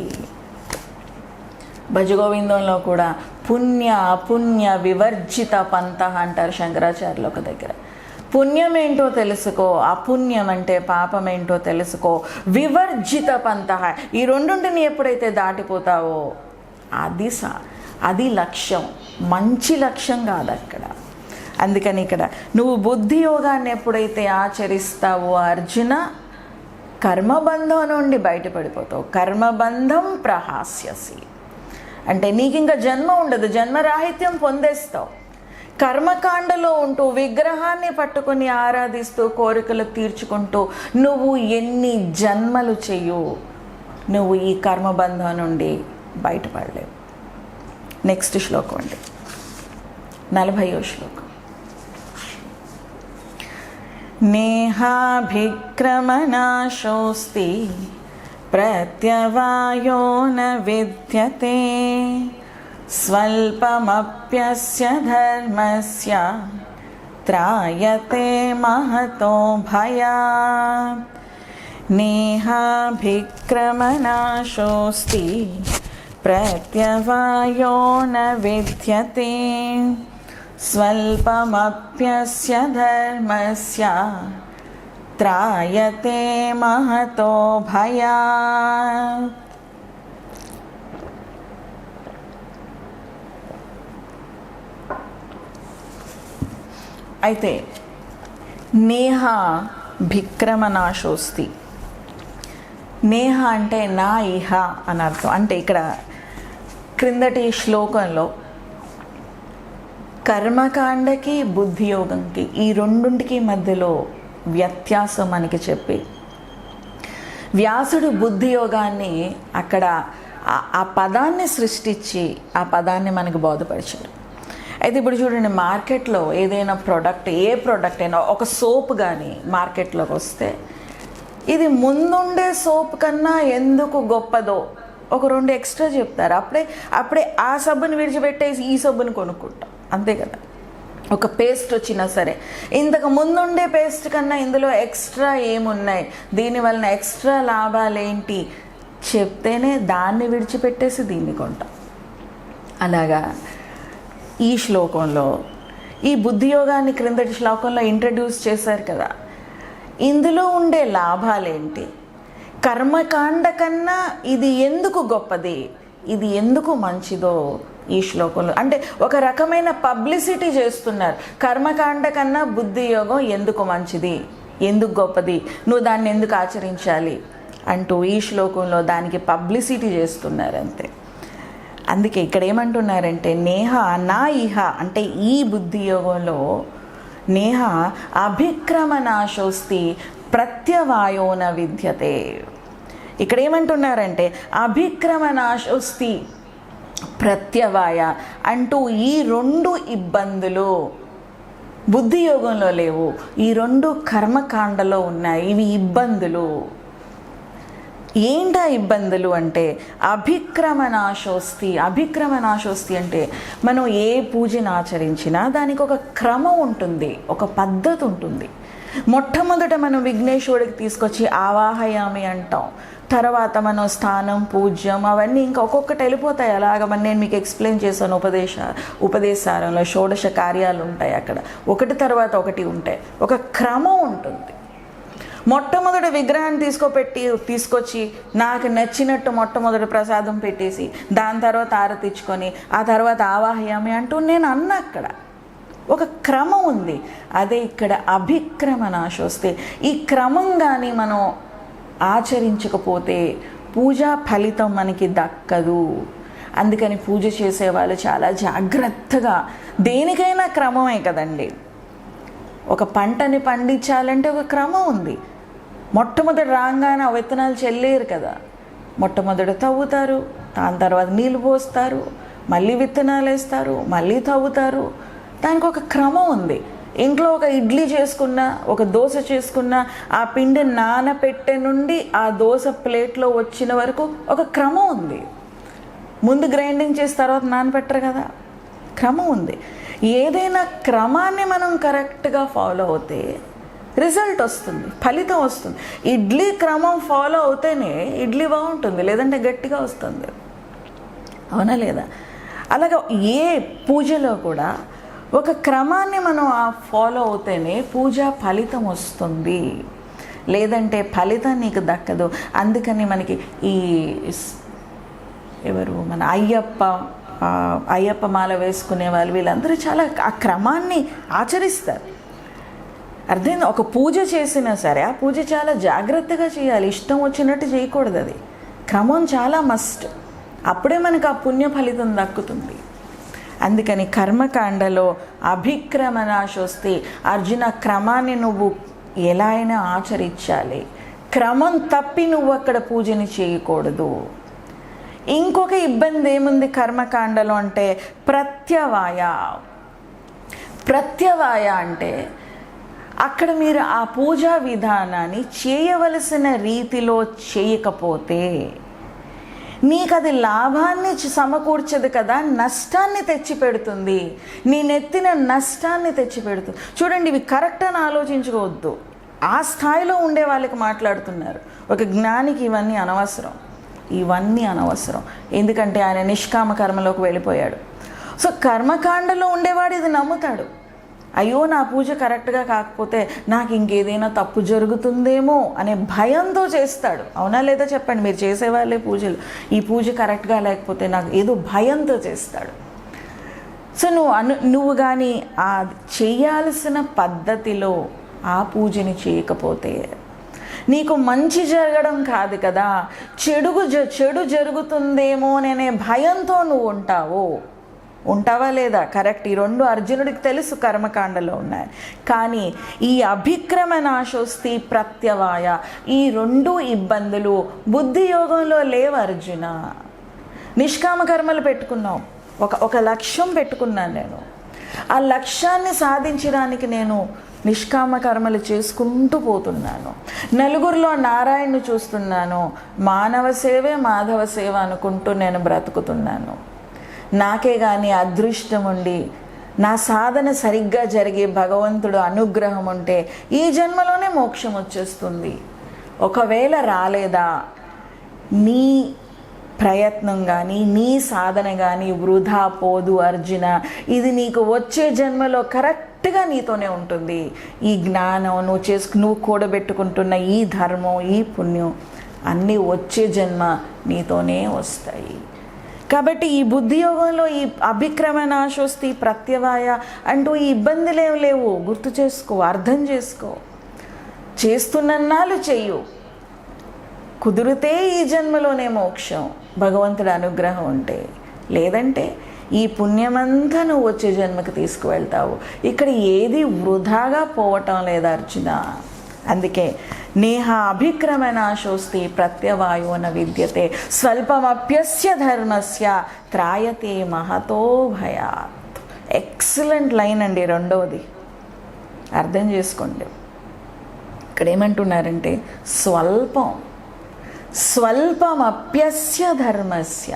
భజగోవిందంలో కూడా పుణ్య అపుణ్య వివర్జిత పంత అంటారు శంకరాచార్యులు ఒక దగ్గర. పుణ్యం ఏంటో తెలుసుకో, అపుణ్యం అంటే పాపం ఏంటో తెలుసుకో. వివర్జిత పంతః, ఈ రెండుంటిని ఎప్పుడైతే దాటిపోతావో అది లక్ష్యం, మంచి లక్ష్యం కాదు అక్కడ. అందుకని ఇక్కడ నువ్వు బుద్ధి యోగాన్ని ఎప్పుడైతే ఆచరిస్తావో అర్జున, కర్మబంధం నుండి బయటపడిపోతావు. కర్మబంధం ప్రహాస్యసి అంటే నీకు ఇంకా జన్మ ఉండదు, జన్మరాహిత్యం పొందేస్తావు. కర్మకాండలో ఉంటూ విగ్రహాన్ని పట్టుకొని ఆరాధిస్తూ కోరికలు తీర్చుకుంటూ నువ్వు ఎన్ని జన్మలు చెయ్యు, నువ్వు ఈ కర్మబంధం నుండి బయటపడలేవు. నెక్స్ట్ శ్లోకం అండి, 40వ శ్లోకం. నేహాభిక్రమనాశోస్తి ప్రత్యవాయో న విద్యతే స్వల్పమప్యస్య ధర్మస్య త్రాయతే మహతో భయాత్. నేహాభిక్రమనాశోస్తి ప్రత్యవాయో న విద్యతే స్వల్పమప్యస్య ధర్మస్య త్రాయతే మహతో భయాత్. అయితే నేహ భిక్రమనాశోస్తి, నేహ అంటే నా ఇహ అని అర్థం. అంటే ఇక్కడ క్రిందటి శ్లోకంలో కర్మకాండకి బుద్ధియోగంకి ఈ రెండుంటికి మధ్యలో వ్యత్యాసం మనకి చెప్పి వ్యాసుడు బుద్ధియోగాన్ని అక్కడ ఆ పదాన్ని సృష్టించి ఆ పదాన్ని మనకు బోధపరిచాడు. అయితే ఇప్పుడు చూడండి, మార్కెట్లో ఏదైనా ప్రోడక్ట్, ఏ ప్రోడక్ట్ అయినా, ఒక సోప్ కానీ మార్కెట్లోకి వస్తే ఇది ముందుండే సోప్ కన్నా ఎందుకు గొప్పదో ఒక 2 ఎక్స్ట్రా చెప్తారు. అప్పుడే ఆ సబ్బుని విడిచిపెట్టేసి ఈ సబ్బుని కొనుక్కుంటాం, అంతే కదా. ఒక పేస్ట్ వచ్చినా సరే, ఇంతకు ముందుండే పేస్ట్ కన్నా ఇందులో ఎక్స్ట్రా ఏమున్నాయి, దీనివలన ఎక్స్ట్రా లాభాలు ఏంటి చెప్తేనే దాన్ని విడిచిపెట్టేసి దీన్ని కొంటాం. అలాగా ఈ శ్లోకంలో ఈ బుద్ధియోగాన్ని క్రిందటి శ్లోకంలో ఇంట్రడ్యూస్ చేశారు కదా. ఇందులో ఉండే లాభాలేంటి, కర్మకాండ కన్నా ఇది ఎందుకు గొప్పది, ఇది ఎందుకు మంచిదో ఈ శ్లోకంలో అంటే ఒక రకమైన పబ్లిసిటీ చేస్తున్నారు. కర్మకాండ కన్నా బుద్ధియోగం ఎందుకు మంచిది, ఎందుకు గొప్పది, నువ్వు దాన్ని ఎందుకు ఆచరించాలి అంటూ ఈ శ్లోకంలో దానికి పబ్లిసిటీ చేస్తున్నారు అంతే. అందుకే ఇక్కడ ఏమంటున్నారంటే నేహ నా ఇహ అంటే ఈ బుద్ధియోగంలో నేహ అభిక్రమనాశోస్తి ప్రత్యవాయోన విద్యతే. ఇక్కడ ఏమంటున్నారంటే అభిక్రమనాశోస్తి ప్రత్యవాయ అంటూ ఈ 2 ఇబ్బందులు బుద్ధియోగంలో లేవు, ఈ 2 కర్మకాండలో ఉన్నాయి. ఇవి ఇబ్బందులు. ఏంటా ఇబ్బందులు అంటే అభిక్రమనాశోస్తి. అభిక్రమనాశోస్తి అంటే మనం ఏ పూజను ఆచరించినా దానికి ఒక క్రమం ఉంటుంది, ఒక పద్ధతి ఉంటుంది. మొట్టమొదట మనం విఘ్నేశ్వరుడికి తీసుకొచ్చి ఆవాహయామి అంటాం, తర్వాత మనం స్థానం, పూజ్యం అవన్నీ ఇంకా ఒక్కొక్కటి వెళ్ళిపోతాయి. అలాగ నేను మీకు ఎక్స్ప్లెయిన్ చేశాను ఉపదేశారంలో. షోడశ కార్యాలు ఉంటాయి అక్కడ, ఒకటి తర్వాత ఒకటి ఉంటాయి, ఒక క్రమం ఉంటుంది. మొట్టమొదటి విగ్రహాన్ని తీసుకొచ్చి నాకు నచ్చినట్టు మొట్టమొదటి ప్రసాదం పెట్టేసి దాని తర్వాత ఆరతిచ్చుకొని ఆ తర్వాత ఆవాహయామి అంటూ నేను అన్న అక్కడ ఒక క్రమం ఉంది. అదే ఇక్కడ అభిక్రమనాశోస్తి. ఈ క్రమం కానీ మనం ఆచరించకపోతే పూజా ఫలితం మనకి దక్కదు. అందుకని పూజ చేసేవాళ్ళు చాలా జాగ్రత్తగా, దేనికైనా క్రమమే కదండి. ఒక పంటని పండించాలంటే ఒక క్రమం ఉంది. మొట్టమొదటి రాగానే ఆ విత్తనాలు చెల్లేరు కదా. మొట్టమొదటి తవ్వుతారు, దాని తర్వాత నీళ్ళు పోస్తారు, మళ్ళీ విత్తనాలు వేస్తారు, మళ్ళీ తవ్వుతారు. దానికి ఒక క్రమం ఉంది. ఇంట్లో ఒక ఇడ్లీ చేసుకున్నా, ఒక దోశ చేసుకున్నా, ఆ పిండి నానపెట్టే నుండి ఆ దోశ ప్లేట్లో వచ్చిన వరకు ఒక క్రమం ఉంది. ముందు గ్రైండింగ్ చేసిన తర్వాత నానపెట్టరు కదా, క్రమం ఉంది. ఏదైనా క్రమాన్ని మనం కరెక్ట్గా ఫాలో అవుతే రిజల్ట్ వస్తుంది, ఫలితం వస్తుంది. ఇడ్లీ క్రమం ఫాలో అవుతేనే ఇడ్లీ బాగుంటుంది, లేదంటే గట్టిగా వస్తుంది, అవునా లేదా? అలాగే ఏ పూజలో కూడా ఒక క్రమాన్ని మనం ఫాలో అవుతేనే పూజ ఫలితం వస్తుంది, లేదంటే ఫలితం నీకు దక్కదు. అందుకని మనకి ఈ ఎవరు మన అయ్యప్ప మాల వేసుకునే వాళ్ళు వీళ్ళందరూ చాలా ఆ క్రమాన్ని ఆచరిస్తారు. అర్థం, ఒక పూజ చేసినా సరే ఆ పూజ చాలా జాగ్రత్తగా చేయాలి, ఇష్టం వచ్చినట్టు చేయకూడదు. అది క్రమం చాలా మస్ట్, అప్పుడే మనకు ఆ పుణ్య ఫలితం దక్కుతుంది. అందుకని కర్మకాండలో అభిక్రమణాశోస్తి, అర్జున క్రమాన్ని నువ్వు ఎలా అయినా ఆచరించాలి, క్రమం తప్పి నువ్వు అక్కడ పూజని చేయకూడదు. ఇంకొక ఇబ్బంది ఏముంది కర్మకాండలో అంటే ప్రత్యవాయ అంటే అక్కడ మీరు ఆ పూజా విధానాన్ని చేయవలసిన రీతిలో చేయకపోతే నీకు అది లాభాన్ని సమకూర్చదు కదా, నష్టాన్ని తెచ్చిపెడుతుంది, నీ నెత్తిన నష్టాన్ని తెచ్చిపెడుతుంది. చూడండి, ఇవి కరెక్ట్ అని ఆలోచించుకోవద్దు. ఆ స్థాయిలో ఉండే వాళ్ళకి మాట్లాడుతున్నారు. ఒక జ్ఞానికి ఇవన్నీ అనవసరం. ఎందుకంటే ఆయన నిష్కామ కర్మలోకి వెళ్ళిపోయాడు. సో కర్మకాండలో ఉండేవాడు ఇది నమ్ముతాడు, అయ్యో నా పూజ కరెక్ట్గా కాకపోతే నాకు ఇంకేదైనా తప్పు జరుగుతుందేమో అనే భయంతో చేస్తాడు. అవునా లేదా చెప్పండి, మీరు చేసేవాళ్ళే పూజలు, ఈ పూజ కరెక్ట్గా లేకపోతే నాకు ఏదో భయంతో చేస్తాడు. సో నువ్వు కానీ ఆ చేయాల్సిన పద్ధతిలో ఆ పూజని చేయకపోతే నీకు మంచి జరగడం కాదు కదా, చెడు జరుగుతుందేమో అనే భయంతో నువ్వు ఉంటావా లేదా? కరెక్ట్. ఈ రెండు అర్జునుడికి తెలుసు కర్మకాండలో ఉన్నాయి. కానీ ఈ అభిక్రమణాశోస్తి ప్రత్యవాయ, ఈ రెండు ఇబ్బందులు బుద్ధి యోగంలో లేవు అర్జున. నిష్కామ కర్మలు పెట్టుకున్నావు, ఒక లక్ష్యం పెట్టుకున్నాను నేను, ఆ లక్ష్యాన్ని సాధించడానికి నేను నిష్కామ కర్మలు చేసుకుంటూ పోతున్నాను. నలుగురిలో నారాయణను చూస్తున్నాను, మానవ సేవే మాధవ సేవ అనుకుంటూ నేను బ్రతుకుతున్నాను. నాకే కానీ అదృష్టం ఉండి నా సాధన సరిగ్గా జరిగే భగవంతుడు అనుగ్రహం ఉంటే ఈ జన్మలోనే మోక్షం వచ్చేస్తుంది. ఒకవేళ రాలేదా, నీ ప్రయత్నం కానీ నీ సాధన కానీ వృధా పోదు అర్జున. ఇది నీకు వచ్చే జన్మలో కరెక్ట్గా నీతోనే ఉంటుంది. ఈ జ్ఞానం నువ్వు కూడబెట్టుకుంటున్న ఈ ధర్మం, ఈ పుణ్యం అన్నీ వచ్చే జన్మ నీతోనే వస్తాయి. కాబట్టి ఈ బుద్ధి యోగంలో ఈ అభిక్రమణాశోస్తి ప్రత్యవాయ అంటూ ఈ ఇబ్బందులు ఏమి లేవు. గుర్తు చేసుకో, అర్థం చేసుకో. చేస్తున్నన్నాళ్ళు చెయ్యు, కుదిరితే ఈ జన్మలోనే మోక్షం భగవంతుడి అనుగ్రహం ఉంటే, లేదంటే ఈ పుణ్యమంతా నువ్వు వచ్చే జన్మకి తీసుకువెళ్తావు. ఇక్కడ ఏది వృధాగా పోవటం లేదు అర్జున. అందుకే నేహ అభిక్రమణాశోస్తి ప్రత్యవాయో న విద్యతే స్వల్పమప్యస్య ధర్మస్య త్రాయతే మహతో భయాత్. ఎక్సలెంట్ లైన్ అండి రెండవది, అర్థం చేసుకోండి. ఇక్కడ ఏమంటున్నారంటే స్వల్పమప్యస్య ధర్మస్య,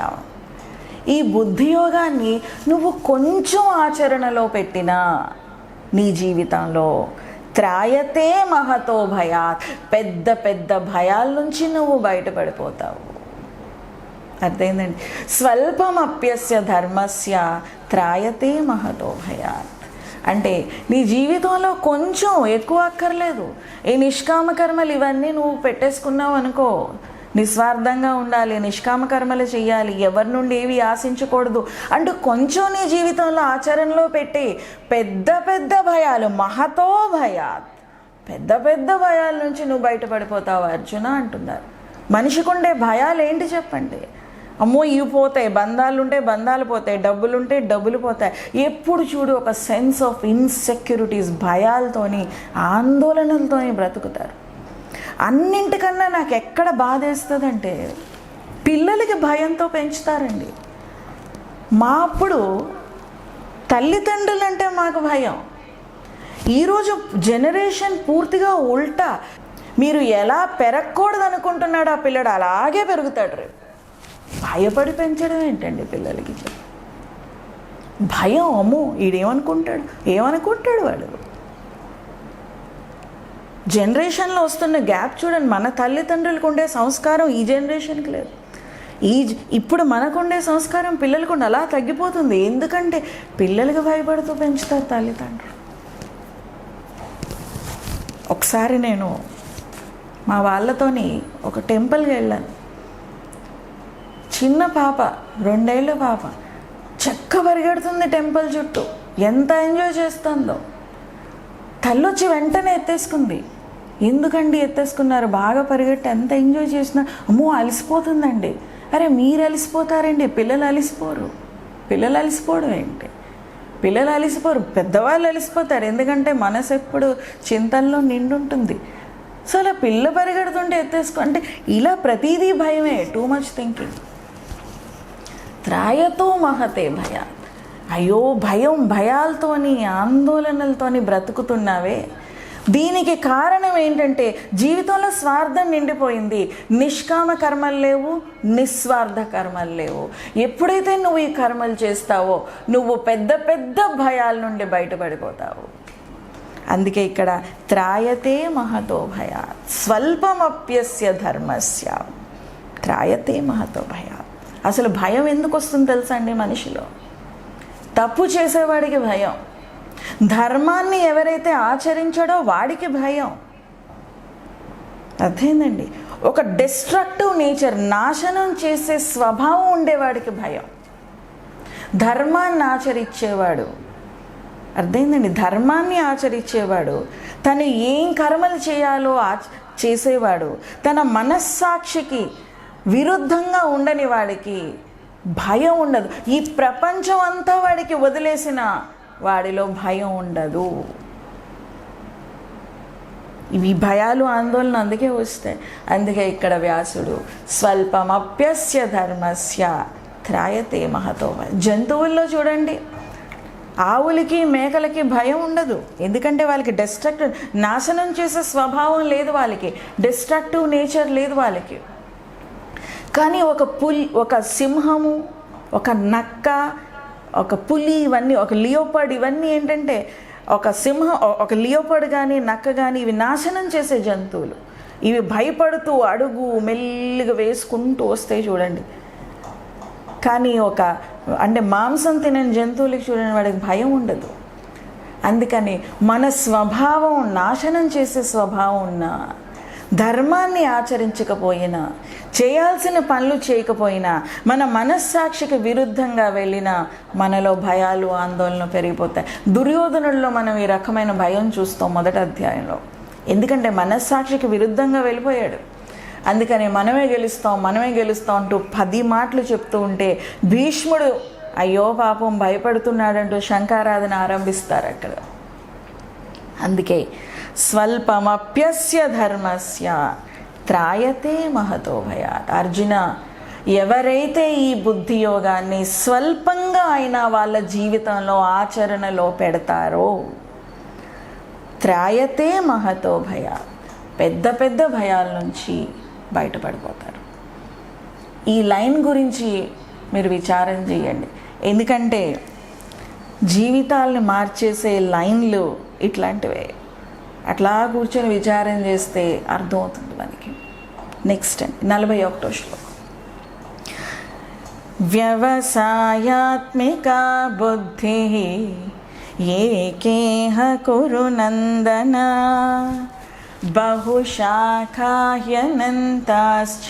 ఈ బుద్ధియోగాన్ని నువ్వు కొంచెం ఆచరణలో పెట్టినా నీ జీవితంలో త్రాయతే మహతో భయాత్, పెద్ద పెద్ద భయాల నుంచి నువ్వు బయటపడిపోతావు. అర్థమైందండి? స్వల్పమప్యస్య ధర్మస్య త్రాయతే మహతో భయాత్ అంటే నీ జీవితంలో కొంచెం ఎక్కువ అక్కర్లేదు. ఈ నిష్కామ కర్మలు ఇవన్నీ నువ్వు పెట్టేసుకున్నావు అనుకో, నిస్వార్థంగా ఉండాలి, నిష్కామ కర్మలు చేయాలి, ఎవరి నుండి ఏవి ఆశించకూడదు అంటూ కొంచెం నీ జీవితంలో ఆచరణలో పెట్టి పెద్ద పెద్ద భయాలు, మహతో భయాత్, పెద్ద పెద్ద భయాల నుంచి నువ్వు బయటపడిపోతావు అర్జున అంటున్నారు. మనిషికి ఉండే భయాలు ఏంటి చెప్పండి? అమ్మో ఇవి పోతాయి, బంధాలుంటే బంధాలు పోతాయి, డబ్బులుంటే డబ్బులు పోతాయి. ఎప్పుడు చూడు ఒక సెన్స్ ఆఫ్ ఇన్సెక్యూరిటీస్, భయాలతోని ఆందోళనలతోని బ్రతుకుతారు. అన్నింటికన్నా నాకు ఎక్కడ బాధేస్తుందంటే పిల్లలకి భయంతో పెంచుతారండి. మా అప్పుడు తల్లిదండ్రులంటే మాకు భయం. ఈరోజు జనరేషన్ పూర్తిగా ఉల్టా. మీరు ఎలా పెరగకూడదు అనుకుంటున్నాడు ఆ పిల్లడు అలాగే పెరుగుతాడు. రేపు భయపడి పెంచడం ఏంటండి పిల్లలకి? భయం, అమ్మో ఏమనుకుంటాడు వాడు. జనరేషన్లో వస్తున్న గ్యాప్ చూడండి. మన తల్లిదండ్రులకు ఉండే సంస్కారం ఈ జనరేషన్కి లేదు. ఇప్పుడు మనకుండే సంస్కారం పిల్లలకు అలా తగ్గిపోతుంది. ఎందుకంటే పిల్లలకు భయపడుతూ పెంచుతారు తల్లిదండ్రులు. ఒకసారి నేను మా వాళ్ళతోని ఒక టెంపుల్కి వెళ్ళాను. చిన్న పాప, 2 ఏళ్ళ పాప, చక్క పరిగెడుతుంది టెంపుల్ చుట్టూ, ఎంత ఎంజాయ్ చేస్తుందో. తల్లొచ్చి వెంటనే ఎత్తేసుకుంది. ఎందుకండి ఎత్తేసుకున్నారు? బాగా పరిగెట్టి ఎంత ఎంజాయ్ చేసినా అమ్మో అలసిపోతుందండి. అరే మీరు అలసిపోతారండి, పిల్లలు అలసిపోరు. పిల్లలు అలసిపోవడం ఏంటి? పిల్లలు అలసిపోరు, పెద్దవాళ్ళు అలసిపోతారు. ఎందుకంటే మనసు ఎప్పుడు చింతల్లో నిండుంటుంది. సో అలా పిల్ల పరిగెడుతుంటే ఎత్తేసుకో అంటే ఇలా ప్రతిదీ భయమే. Too much thinking. త్రాయతో మహతే భయాత్. అయ్యో భయాలతోని ఆందోళనలతోని బ్రతుకుతున్నావే. దీనికి కారణం ఏంటంటే జీవితంలో స్వార్థం నిండిపోయింది. నిష్కామ కర్మలు లేవు, నిస్వార్థ కర్మలు లేవు. ఎప్పుడైతే నువ్వు ఈ కర్మలు చేస్తావో నువ్వు పెద్ద పెద్ద భయాల నుండి బయటపడిపోతావు. అందుకే ఇక్కడ త్రాయతే మహతో భయాత్ స్వల్పమప్యస్య ధర్మస్య. త్రాయతే మహతో భయాత్. అసలు భయం ఎందుకు వస్తుంది తెలుసా అండి మనిషిలో? తప్పు చేసేవాడికి భయం, ధర్మాన్ని ఎవరైతే ఆచరించాడో వాడికి భయం. అర్థమైందండి? ఒక డిస్ట్రక్టివ్ నేచర్, నాశనం చేసే స్వభావం ఉండేవాడికి భయం. ధర్మాన్ని ఆచరించేవాడు, అర్థమైందండి, ధర్మాన్ని ఆచరించేవాడు, తను ఏం కర్మలు చేయాలో చేసేవాడు, తన మనస్సాక్షికి విరుద్ధంగా ఉండని వాడికి భయం ఉండదు. ఈ ప్రపంచం అంతా వాడికి వదిలేసిన వాడిలో భయం ఉండదు. ఇవి భయాలు ఆందోళన అందుకే వస్తాయి. అందుకే ఇక్కడ వ్యాసుడు స్వల్పమప్యస్య ధర్మస్య త్రాయతే మహతో. జంతువుల్లో చూడండి, ఆవులకి మేకలకి భయం ఉండదు. ఎందుకంటే వాళ్ళకి డిస్ట్రక్టివ్, నాశనం చేసే స్వభావం లేదు, వాళ్ళకి డిస్ట్రక్టివ్ నేచర్ లేదు వాళ్ళకి. కానీ ఒక సింహము, ఒక నక్క, ఒక పులి, ఇవన్నీ, ఒక లియోపర్డ్, ఇవన్నీ ఏంటంటే ఒక లియోపర్డ్ కానీ నక్క కానీ ఇవి నాశనం చేసే జంతువులు. ఇవి భయపడుతూ అడుగు మెల్లిగా వేసుకుంటూ వస్తాయి చూడండి. కానీ అంటే మాంసం తినని జంతువులకి చూడండి, వాడికి భయం ఉండదు. అందుకని మన స్వభావం నాశనం చేసే స్వభావం ఉన్నా, ధర్మాన్ని ఆచరించకపోయినా, చేయాల్సిన పనులు చేయకపోయినా, మన మనస్సాక్షికి విరుద్ధంగా వెళ్ళినా మనలో భయాలు ఆందోళన పెరిగిపోతాయి. దుర్యోధనుల్లో మనం ఈ రకమైన భయం చూస్తాం మొదటి అధ్యాయంలో. ఎందుకంటే మనస్సాక్షికి విరుద్ధంగా వెళ్ళిపోయాడు. అందుకని మనమే గెలుస్తాం అంటూ 10 మాటలు చెప్తూ ఉంటే భీష్ముడు అయ్యో పాపం భయపడుతున్నాడంటూ శంఖారాధన ఆరంభిస్తారు అక్కడ. అందుకే స్వల్పమప్యస్య ధర్మస్య త్రాయతే మహతో భయాత్. అర్జున, ఎవరైతే ఈ బుద్ధి యోగాన్ని స్వల్పంగా అయినా వాళ్ళ జీవితంలో ఆచరణలో పెడతారో త్రాయతే మహతో భయాత్, పెద్ద పెద్ద భయాల నుంచి బయటపడిపోతారు. ఈ లైన్ గురించి మీరు విచారం చేయండి. ఎందుకంటే జీవితాలను మార్చేసే లైన్లు ఇట్లాంటివే. అట్లా కూర్చొని విచారం చేస్తే అర్థమవుతుంది మనకి. నెక్స్ట్ 41వ శ్లోకం. వ్యవసాయాత్మికా బుద్ధి ఏకేహ కురు నందన బహుశాఖాహ్యనంతాశ్చ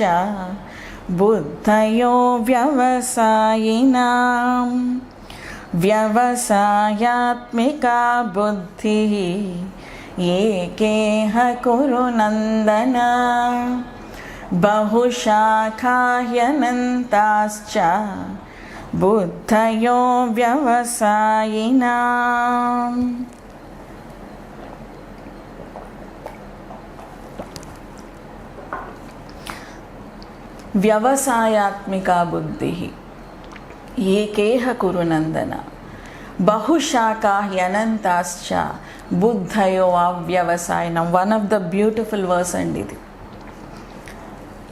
బుద్ధయో వ్యవసాయినాం. వ్యవసాయాత్మికా బుద్ధి ఏకేహ కురు నందన బహుశాఖాహ్యనంతాశ్చ బుద్ధయో వ్యవసాయినాం. వ్యవసాయాత్మికా బుద్ధి ఏకేహ కురు నందన బహుశాఖాహ్యనంతాశ్చ బుద్ధయో అవ్యవసాయనం. One of the beautiful verse అండి ఇది.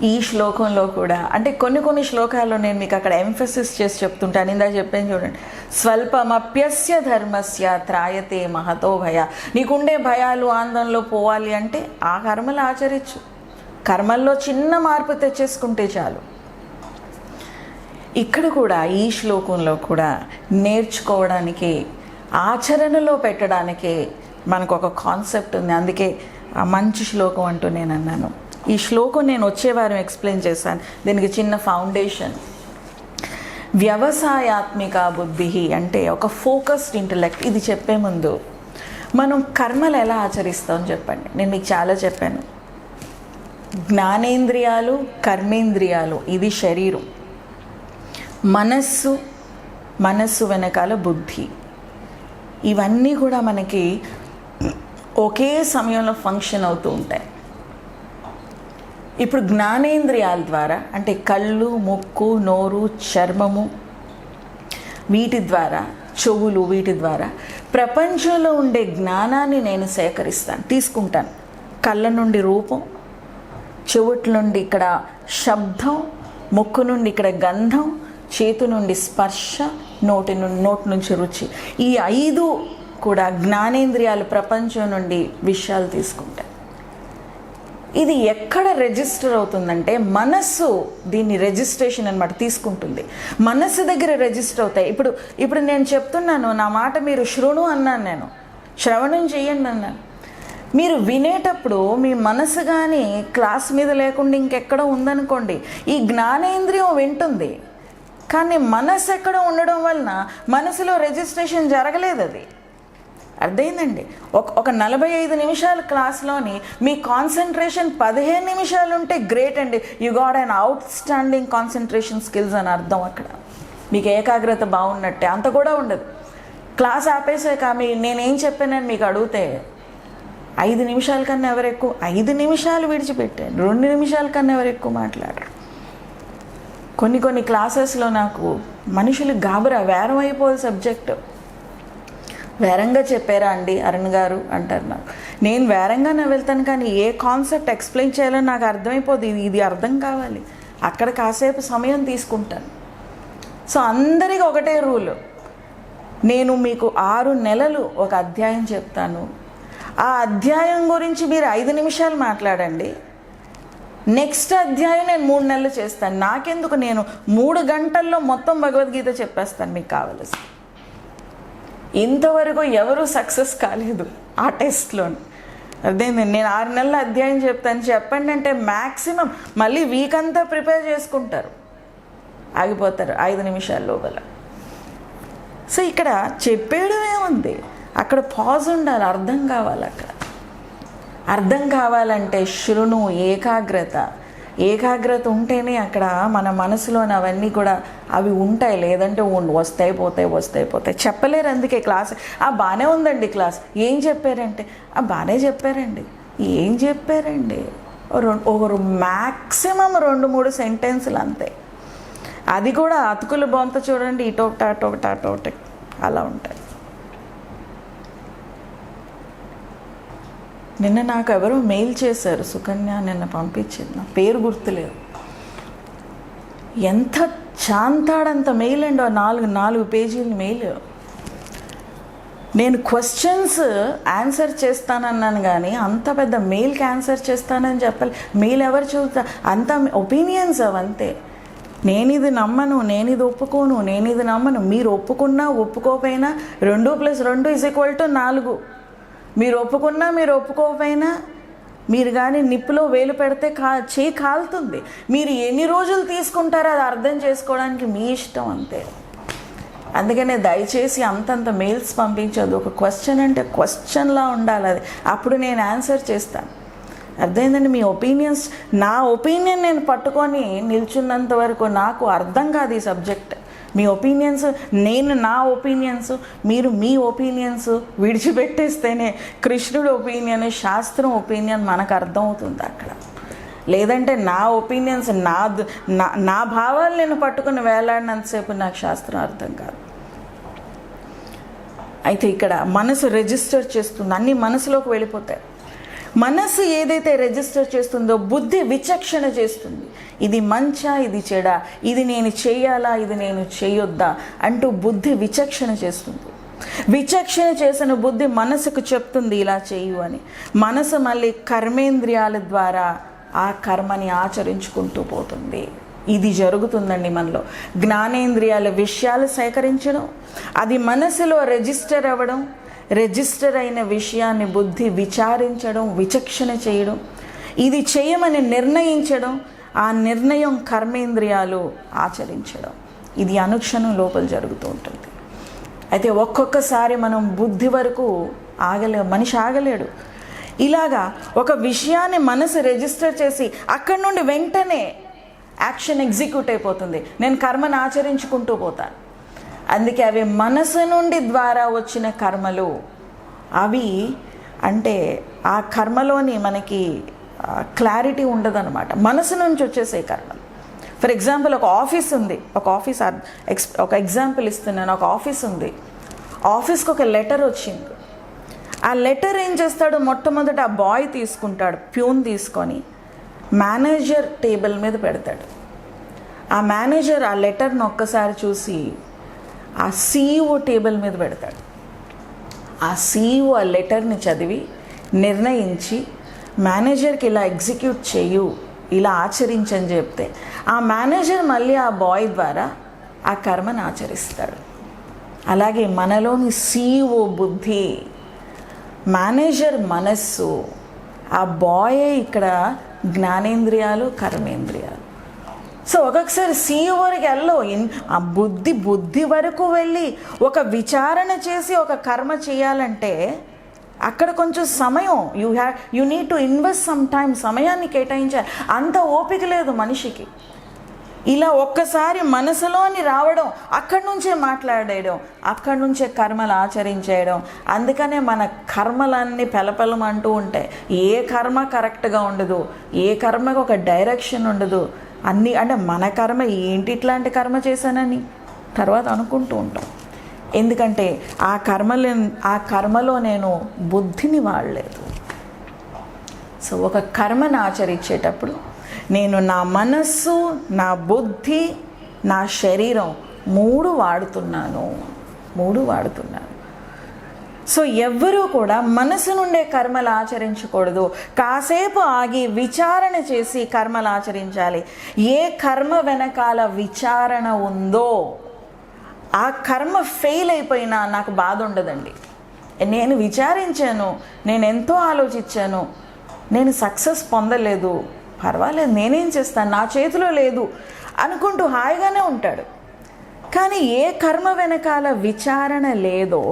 ఈ శ్లోకంలో కూడా అంటే కొన్ని శ్లోకాల్లో నేను మీకు అక్కడ ఎంఫసిస్ చేసి చెప్తుంటాను. ఇందాక చెప్పాను చూడండి, స్వల్పమప్యస్య ధర్మస్య త్రాయతే మహతో భయ. నీకుండే భయాలు ఆందోళనలో పోవాలి అంటే ఆ కర్మలు ఆచరించు. కర్మల్లో చిన్న మార్పు తెచ్చేసుకుంటే చాలు. ఇక్కడ కూడా ఈ శ్లోకంలో కూడా నేర్చుకోవడానికి, ఆచరణలో పెట్టడానికి మనకు ఒక కాన్సెప్ట్ ఉంది. అందుకే ఆ మంచి శ్లోకం అంటూ నేను అన్నాను. ఈ శ్లోకం నేను వచ్చే వారం ఎక్స్ప్లెయిన్ చేశాను. దీనికి చిన్న ఫౌండేషన్. వ్యవసాయాత్మిక బుద్ధి అంటే ఒక ఫోకస్డ్ ఇంటలెక్ట్. ఇది చెప్పే ముందు మనం కర్మలు ఎలా ఆచరిస్తామని చెప్పండి. నేను మీకు చాలా చెప్పాను. జ్ఞానేంద్రియాలు, కర్మేంద్రియాలు, ఇది శరీరం. మనస్సు వెనకాల బుద్ధి. ఇవన్నీ కూడా మనకి ఒకే సమయంలో ఫంక్షన్ అవుతూ ఉంటాయి. ఇప్పుడు జ్ఞానేంద్రియాల ద్వారా అంటే కళ్ళు, ముక్కు, నోరు, చర్మము, వీటి ద్వారా, చెవులు, వీటి ద్వారా ప్రపంచంలో ఉండే జ్ఞానాన్ని నేను సేకరిస్తాను, తీసుకుంటాను. కళ్ళ నుండి రూపం, చెవుట్ల నుండి ఇక్కడ శబ్దం, ముక్కు నుండి ఇక్కడ గంధం, చేతు నుండి స్పర్శ, నోటి నుంచి రుచి. ఈ 5 కూడా జ్ఞానేంద్రియాలు ప్రపంచం నుండి విషయాలు తీసుకుంటాయి. ఇది ఎక్కడ రిజిస్టర్ అవుతుందంటే మనస్సు దీన్ని రిజిస్ట్రేషన్ అన్నమాట తీసుకుంటుంది. మనస్సు దగ్గర రిజిస్టర్ అవుతాయి. ఇప్పుడు నేను చెప్తున్నాను, నా మాట మీరు శృణు అన్నాను, నేను శ్రవణం చేయండి అన్నాను. మీరు వినేటప్పుడు మీ మనసు కానీ క్లాస్ మీద లేకుండా ఇంకెక్కడ ఉందనుకోండి, ఈ జ్ఞానేంద్రియం వింటుంది, కానీ మనసు ఎక్కడ ఉండడం వలన మనసులో రిజిస్ట్రేషన్ జరగలేదు. అది అర్థమైందండి. ఒక 45 నిమిషాల క్లాస్లోని మీ కాన్సన్ట్రేషన్ 15 నిమిషాలు ఉంటే గ్రేట్ అండి. You got an out standing concentration skills అని అర్థం. అక్కడ మీకు ఏకాగ్రత బాగున్నట్టే. అంత కూడా ఉండదు. క్లాస్ ఆపేసాక నేనేం చెప్పానని మీకు అడిగితే 5 నిమిషాల కన్నా ఎవరు ఎక్కువ, 5 నిమిషాలు విడిచిపెట్టాను, 2 నిమిషాల కన్నా ఎవరు ఎక్కువ మాట్లాడరు. కొన్ని క్లాసెస్లో నాకు మనుషులు గాబరా, వేరం అయిపోదు సబ్జెక్టు. వేరంగా చెప్పారా అండి అరుణ్ గారు అంటారు నాకు. నేను వేరంగానే వెళ్తాను, కానీ ఏ కాన్సెప్ట్ ఎక్స్ప్లెయిన్ చేయాలో నాకు అర్థమైపోదు. ఇది అర్థం కావాలి. అక్కడ కాసేపు సమయం తీసుకుంటాను. సో అందరికీ ఒకటే రూలు. నేను మీకు 6 నెలలు ఒక అధ్యాయం చెప్తాను. ఆ అధ్యాయం గురించి మీరు 5 నిమిషాలు మాట్లాడండి. నెక్స్ట్ అధ్యాయం నేను 3 నెలలు చేస్తాను. నాకెందుకు, నేను 3 గంటల్లో మొత్తం భగవద్గీత చెప్పేస్తాను మీకు కావలసి. ఇంతవరకు ఎవరు సక్సెస్ కాలేదు ఆ టెస్ట్లో. అదే నేను 6 నెలల అధ్యాయం చెప్తాను చెప్పండి అంటే మ్యాక్సిమం మళ్ళీ వీక్ అంతా ప్రిపేర్ చేసుకుంటారు, ఆగిపోతారు 5 నిమిషాల లోపల. సో ఇక్కడ చెప్పేయడమే ఉంది, అక్కడ పాజ్ ఉండాలి, అర్థం కావాలి. అక్కడ అర్థం కావాలంటే శృణు, ఏకాగ్రత ఉంటేనే అక్కడ మన మనసులోని అవన్నీ కూడా అవి ఉంటాయి. లేదంటే వస్తాయి పోతాయి చెప్పలేరు. అందుకే క్లాస్ బాగానే ఉందండి, క్లాస్ ఏం చెప్పారంటే బాగానే చెప్పారండి, ఏం చెప్పారండి, ఒకరు మ్యాక్సిమం 2-3 సెంటెన్సులు అంతే. అది కూడా అతుకుల బొంత చూడండి, అటొకటి అలా ఉంటాయి. నిన్న నాకు ఎవరో మెయిల్ చేశారు, సుకన్య నిన్న పంపించింది, నా పేరు గుర్తులేదు. ఎంత చాంతాడంత మెయిల్ అండి, 4 పేజీల మెయిల్. నేను క్వశ్చన్స్ ఆన్సర్ చేస్తానన్నాను కానీ అంత పెద్ద మెయిల్కి ఆన్సర్ చేస్తానని చెప్పాలి. మెయిల్ ఎవరు చదువుతా, అంత ఒపీనియన్స్ అవంతే. నేను ఇది నమ్మను, నేను ఇది ఒప్పుకోను, నేను ఇది నమ్మను. మీరు ఒప్పుకున్నా ఒప్పుకోకపోయినా 2+2 = 4. మీరు ఒప్పుకున్నా మీరు ఒప్పుకోకపోయినా, మీరు కానీ నిప్పులో వేలు పెడితే చేయి కాలుతుంది. మీరు ఎన్ని రోజులు తీసుకుంటారో అది అర్థం చేసుకోవడానికి మీ ఇష్టం అంతే. అందుకనే దయచేసి అంతంత మెయిల్స్ పంపించదు. ఒక క్వశ్చన్ అంటే క్వశ్చన్లా ఉండాలి, అది అప్పుడు నేను ఆన్సర్ చేస్తాను. అర్థమైందండి. మీ ఒపీనియన్స్, నా ఒపీనియన్ నేను పట్టుకొని నిల్చున్నంత వరకు నాకు అర్థం కాదు ఈ సబ్జెక్ట్. మీ ఒపీనియన్స్, నేను నా ఒపీనియన్స్, మీరు మీ ఒపీనియన్స్ విడిచిపెట్టేస్తేనే కృష్ణుడి ఒపీనియన్, శాస్త్రం ఒపీనియన్ మనకు అర్థమవుతుంది అక్కడ. లేదంటే నా ఒపీనియన్స్, నా భావాలు నేను పట్టుకుని వేలాడినంతసేపు నాకు శాస్త్రం అర్థం కాదు. అయితే ఇక్కడ మనసు రిజిస్టర్ చేస్తుంది, అన్నీ మనసులోకి వెళ్ళిపోతాయి. మనసు ఏదైతే రిజిస్టర్ చేస్తుందో బుద్ధి విచక్షణ చేస్తుంది. ఇది మంచా, ఇది చెడా, ఇది నేను చేయాలా, ఇది నేను చేయొద్దా అంటూ బుద్ధి విచక్షణ చేస్తుంది. విచక్షణ చేసిన బుద్ధి మనసుకు చెప్తుంది ఇలా చేయు అని. మనసు మళ్ళీ కర్మేంద్రియాల ద్వారా ఆ కర్మని ఆచరించుకుంటూ పోతుంది. ఇది జరుగుతుందండి మనలో. జ్ఞానేంద్రియాల విషయాలు సేకరించడం, అది మనసులో రిజిస్టర్ అవ్వడం, రిజిస్టర్ అయిన విషయాన్ని బుద్ధి విచారించడం, విచక్షణ చేయడం, ఇది చేయమని నిర్ణయించడం, ఆ నిర్ణయం కర్మేంద్రియాలు ఆచరించడం, ఇది అనుక్షణం లోపల జరుగుతూ ఉంటుంది. అయితే ఒక్కొక్కసారి మనం బుద్ధి వరకు మనిషి ఆగలేడు. ఇలాగా ఒక విషయాన్ని మనసు రిజిస్టర్ చేసి అక్కడి నుండి వెంటనే యాక్షన్ ఎగ్జిక్యూట్ అయిపోతుంది. నేను కర్మను ఆచరించుకుంటూ పోతాను. అందుకే అవి మనసు నుండి ద్వారా వచ్చిన కర్మలు. అవి అంటే ఆ కర్మలోని మనకి క్లారిటీ ఉండదన్నమాట. మనసు నుంచి వచ్చేసే కర్మలు. ఫర్ ఎగ్జాంపుల్ ఒక ఆఫీస్ ఉంది, ఒక ఎగ్జాంపుల్ ఇస్తున్నాను. ఒక ఆఫీస్ ఉంది, ఆఫీస్కి ఒక లెటర్ వచ్చింది. ఆ లెటర్ ఏం చేస్తాడు, మొట్టమొదట ఆ బాయ్ తీసుకుంటాడు, ప్యూన్ తీసుకొని మేనేజర్ టేబుల్ మీద పెడతాడు. ఆ మేనేజర్ ఆ లెటర్ను ఒక్కసారి చూసి ఆ CEO టేబుల్ మీద పెడతాడు. ఆ CEO ఆ లెటర్ని చదివి నిర్ణయించి మేనేజర్కి ఇలా ఎగ్జిక్యూట్ చేయు, ఇలా ఆచరించని చెప్తే ఆ మేనేజర్ మళ్ళీ ఆ బాయ్ ద్వారా ఆ కర్మను ఆచరిస్తాడు. అలాగే మనలోని CEO బుద్ధి, మేనేజర్ మనస్సు, ఆ బాయే ఇక్కడ జ్ఞానేంద్రియాలు, కర్మేంద్రియాలు. సో ఒక్కొక్కసారి CEO వరకు ఆ బుద్ధి వరకు వెళ్ళి ఒక విచారణ చేసి ఒక కర్మ చేయాలంటే అక్కడ కొంచెం సమయం you need to invest some time, సమయాన్ని కేటాయించాలి. అంత ఓపిక లేదు మనిషికి. ఇలా ఒక్కసారి మనసులోని రావడం, అక్కడి నుంచే మాట్లాడేయడం, అక్కడి నుంచే కర్మలు ఆచరించేయడం. అందుకనే మన కర్మలన్నీ పెలపెలమంటూ ఉంటాయి. ఏ కర్మ కరెక్ట్గా ఉండదు, ఏ కర్మకు ఒక డైరెక్షన్ ఉండదు. అన్నీ అంటే మన కర్మ ఏంటి, ఇట్లాంటి కర్మ చేశానని తర్వాత అనుకుంటూ ఉంటాం. ఎందుకంటే ఆ కర్మలో నేను బుద్ధిని వాడలేదు. సో ఒక కర్మను ఆచరించేటప్పుడు నేను నా మనస్సు, నా బుద్ధి, నా శరీరం మూడు వాడుతున్నాను. సో ఎవ్వరూ కూడా మనసు నుండే కర్మలు ఆచరించకూడదు. కాసేపు ఆగి విచారణ చేసి కర్మలు ఆచరించాలి. ఏ కర్మ వెనకాల విచారణ ఉందో ఆ కర్మ ఫెయిల్ అయిపోయినా నాకు బాధ ఉండదండి. నేను విచారించాను, నేను ఎంతో ఆలోచించాను, నేను సక్సెస్ పొందలేదు, పర్వాలేదు, నేనేం చేస్తాను, నా చేతిలో లేదు అనుకుంటూ హాయిగానే ఉంటాడు. కానీ ఏ కర్మ వెనకాల విచారణ లేదో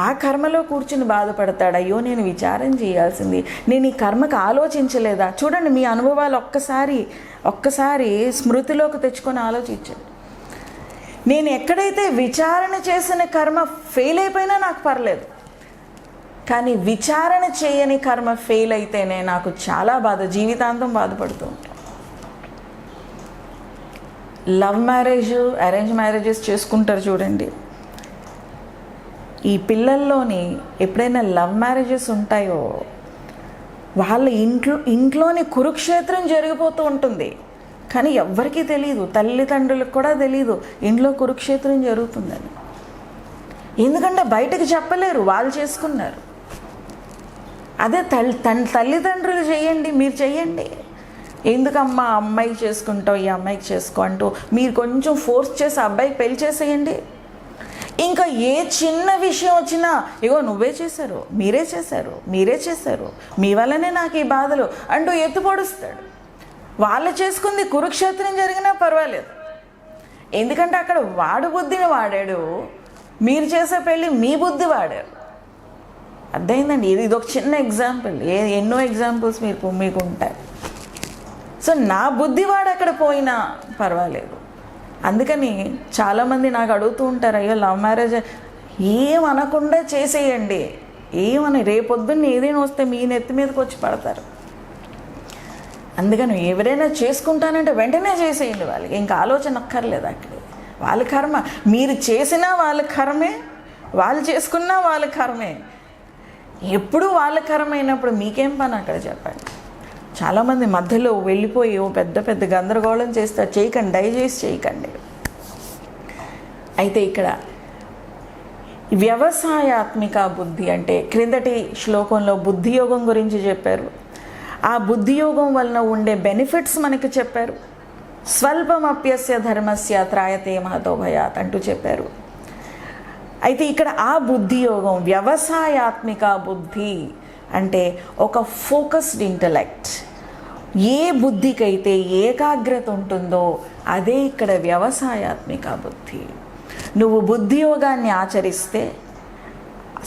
ఆ కర్మలో కూర్చుని బాధపడతాడు. అయ్యో నేను విచారం చేయాల్సింది, నేను ఈ కర్మకు ఆలోచించలేదా. చూడండి, మీ అనుభవాలు ఒక్కసారి స్మృతిలోకి తెచ్చుకొని ఆలోచించండి. నేను ఎక్కడైతే విచారణ చేసిన కర్మ ఫెయిల్ అయిపోయినా నాకు పర్లేదు, కానీ విచారణ చేయని కర్మ ఫెయిల్ అయితేనే నాకు చాలా బాధ, జీవితాంతం బాధపడుతూ ఉంటాను. లవ్ మ్యారేజ్, అరేంజ్ మ్యారేజెస్ చేసుకుంటారు చూడండి. ఈ పిల్లల్లోని ఎప్పుడైనా లవ్ మ్యారేజెస్ ఉంటాయో వాళ్ళ ఇంట్లోని కురుక్షేత్రం జరిగిపోతూ ఉంటుంది. కానీ ఎవ్వరికీ తెలియదు, తల్లిదండ్రులకు కూడా తెలియదు ఇంట్లో కురుక్షేత్రం జరుగుతుందని. ఎందుకంటే బయటకు చెప్పలేరు, వాళ్ళు చేసుకున్నారు. అదే తల్లిదండ్రులు చేయండి, మీరు చెయ్యండి. ఎందుకమ్మా అమ్మాయికి చేసుకుంటావు, ఈ అమ్మాయికి చేసుకో అంటూ మీరు కొంచెం ఫోర్స్ చేసి అబ్బాయికి పెళ్లి చేసేయండి. ఇంకా ఏ చిన్న విషయం వచ్చినా ఇగో నువ్వే చేశారు, మీరే చేశారు, మీ వల్లనే నాకు ఈ బాధలు అంటూ ఎత్తు పొడుస్తాడు. వాళ్ళు చేసుకుంది కురుక్షేత్రం జరిగినా పర్వాలేదు, ఎందుకంటే అక్కడ వాడు బుద్ధిని వాడాడు, మీరు చేసే పెళ్ళి మీ బుద్ధి వాడారు. అర్థమైందండి? ఇది ఒక చిన్న ఎగ్జాంపుల్, ఎన్నో ఎగ్జాంపుల్స్ మీకు ఉంటాయి. సో నా బుద్ధి వాడు అక్కడ పోయినా పర్వాలేదు. అందుకని చాలామంది నాకు అడుగుతూ ఉంటారు, అయ్యో లవ్ మ్యారేజ్ ఏమనకుండా చేసేయండి, రేపొద్దున్న ఏదైనా వస్తే మీ నెత్తి మీదకి వచ్చి పడతారు. అందుకని ఎవరైనా చేసుకుంటానంటే వెంటనే చేసేయండి, వాళ్ళకి ఇంకా ఆలోచన అక్కర్లేదు. అక్కడ వాళ్ళ కర్మ, మీరు చేసినా వాళ్ళ కర్మే, వాళ్ళు చేసుకున్నా వాళ్ళ కర్మే. ఎప్పుడు వాళ్ళ కర్మ అయినప్పుడు మీకేం పని అక్కడ చెప్పండి. చాలామంది మధ్యలో వెళ్ళిపోయి పెద్ద పెద్ద గందరగోళం చేస్తారు. చేయకండి, దయచేసి చేయకండి. అయితే ఇక్కడ వ్యవసాయాత్మిక బుద్ధి అంటే క్రిందటి శ్లోకంలో బుద్ధి యోగం గురించి చెప్పారు. ఆ బుద్ధి యోగం వలన ఉండే బెనిఫిట్స్ మనకి చెప్పారు. స్వల్పమప్యస్య ధర్మస్య త్రాయతే మహతో భయాత్ అంటూ చెప్పారు. అయితే ఇక్కడ ఆ బుద్ధి యోగం, వ్యవసాయాత్మిక బుద్ధి అంటే ఒక ఫోకస్డ్ ఇంటలెక్ట్. ఏ బుద్ధికైతే ఏకాగ్రత ఉంటుందో అదే ఇక్కడ వ్యవసాయాత్మిక బుద్ధి. నువ్వు బుద్ధి యోగాన్ని ఆచరిస్తే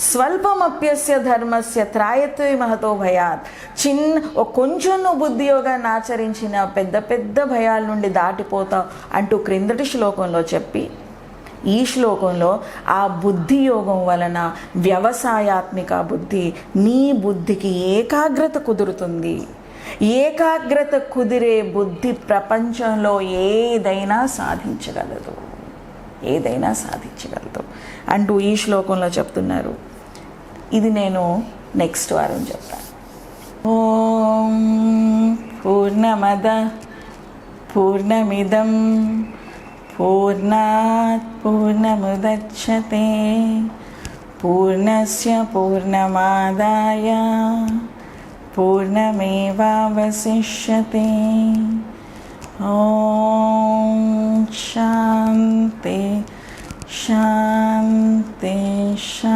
స్వల్పమప్యస్య ధర్మస్య త్రాయతే మహతో భయాత్, కొంచెం నువ్వు బుద్ధి యోగాన్ని ఆచరించిన పెద్ద పెద్ద భయాల నుండి దాటిపోతావు అంటూ క్రిందటి శ్లోకంలో చెప్పి, ఈ శ్లోకంలో ఆ బుద్ధి యోగం వలన వ్యవసాయాత్మిక బుద్ధి, నీ బుద్ధికి ఏకాగ్రత కుదురుతుంది. ఏకాగ్రత కుదిరే బుద్ధి ప్రపంచంలో ఏదైనా సాధించగలదు, ఏదైనా సాధించగలదు అంటూ ఈ శ్లోకంలో చెప్తున్నారు. ఇది నేను నెక్స్ట్ వారం చెప్తాను. ఓం పూర్ణమద పూర్ణమిదం పూర్ణాత్ పూర్ణముదచ్యతే పూర్ణస్య పూర్ణమాదాయ పూర్ణమేవావశిష్యతే. ఓం శాంతి శాంతి శాంతి.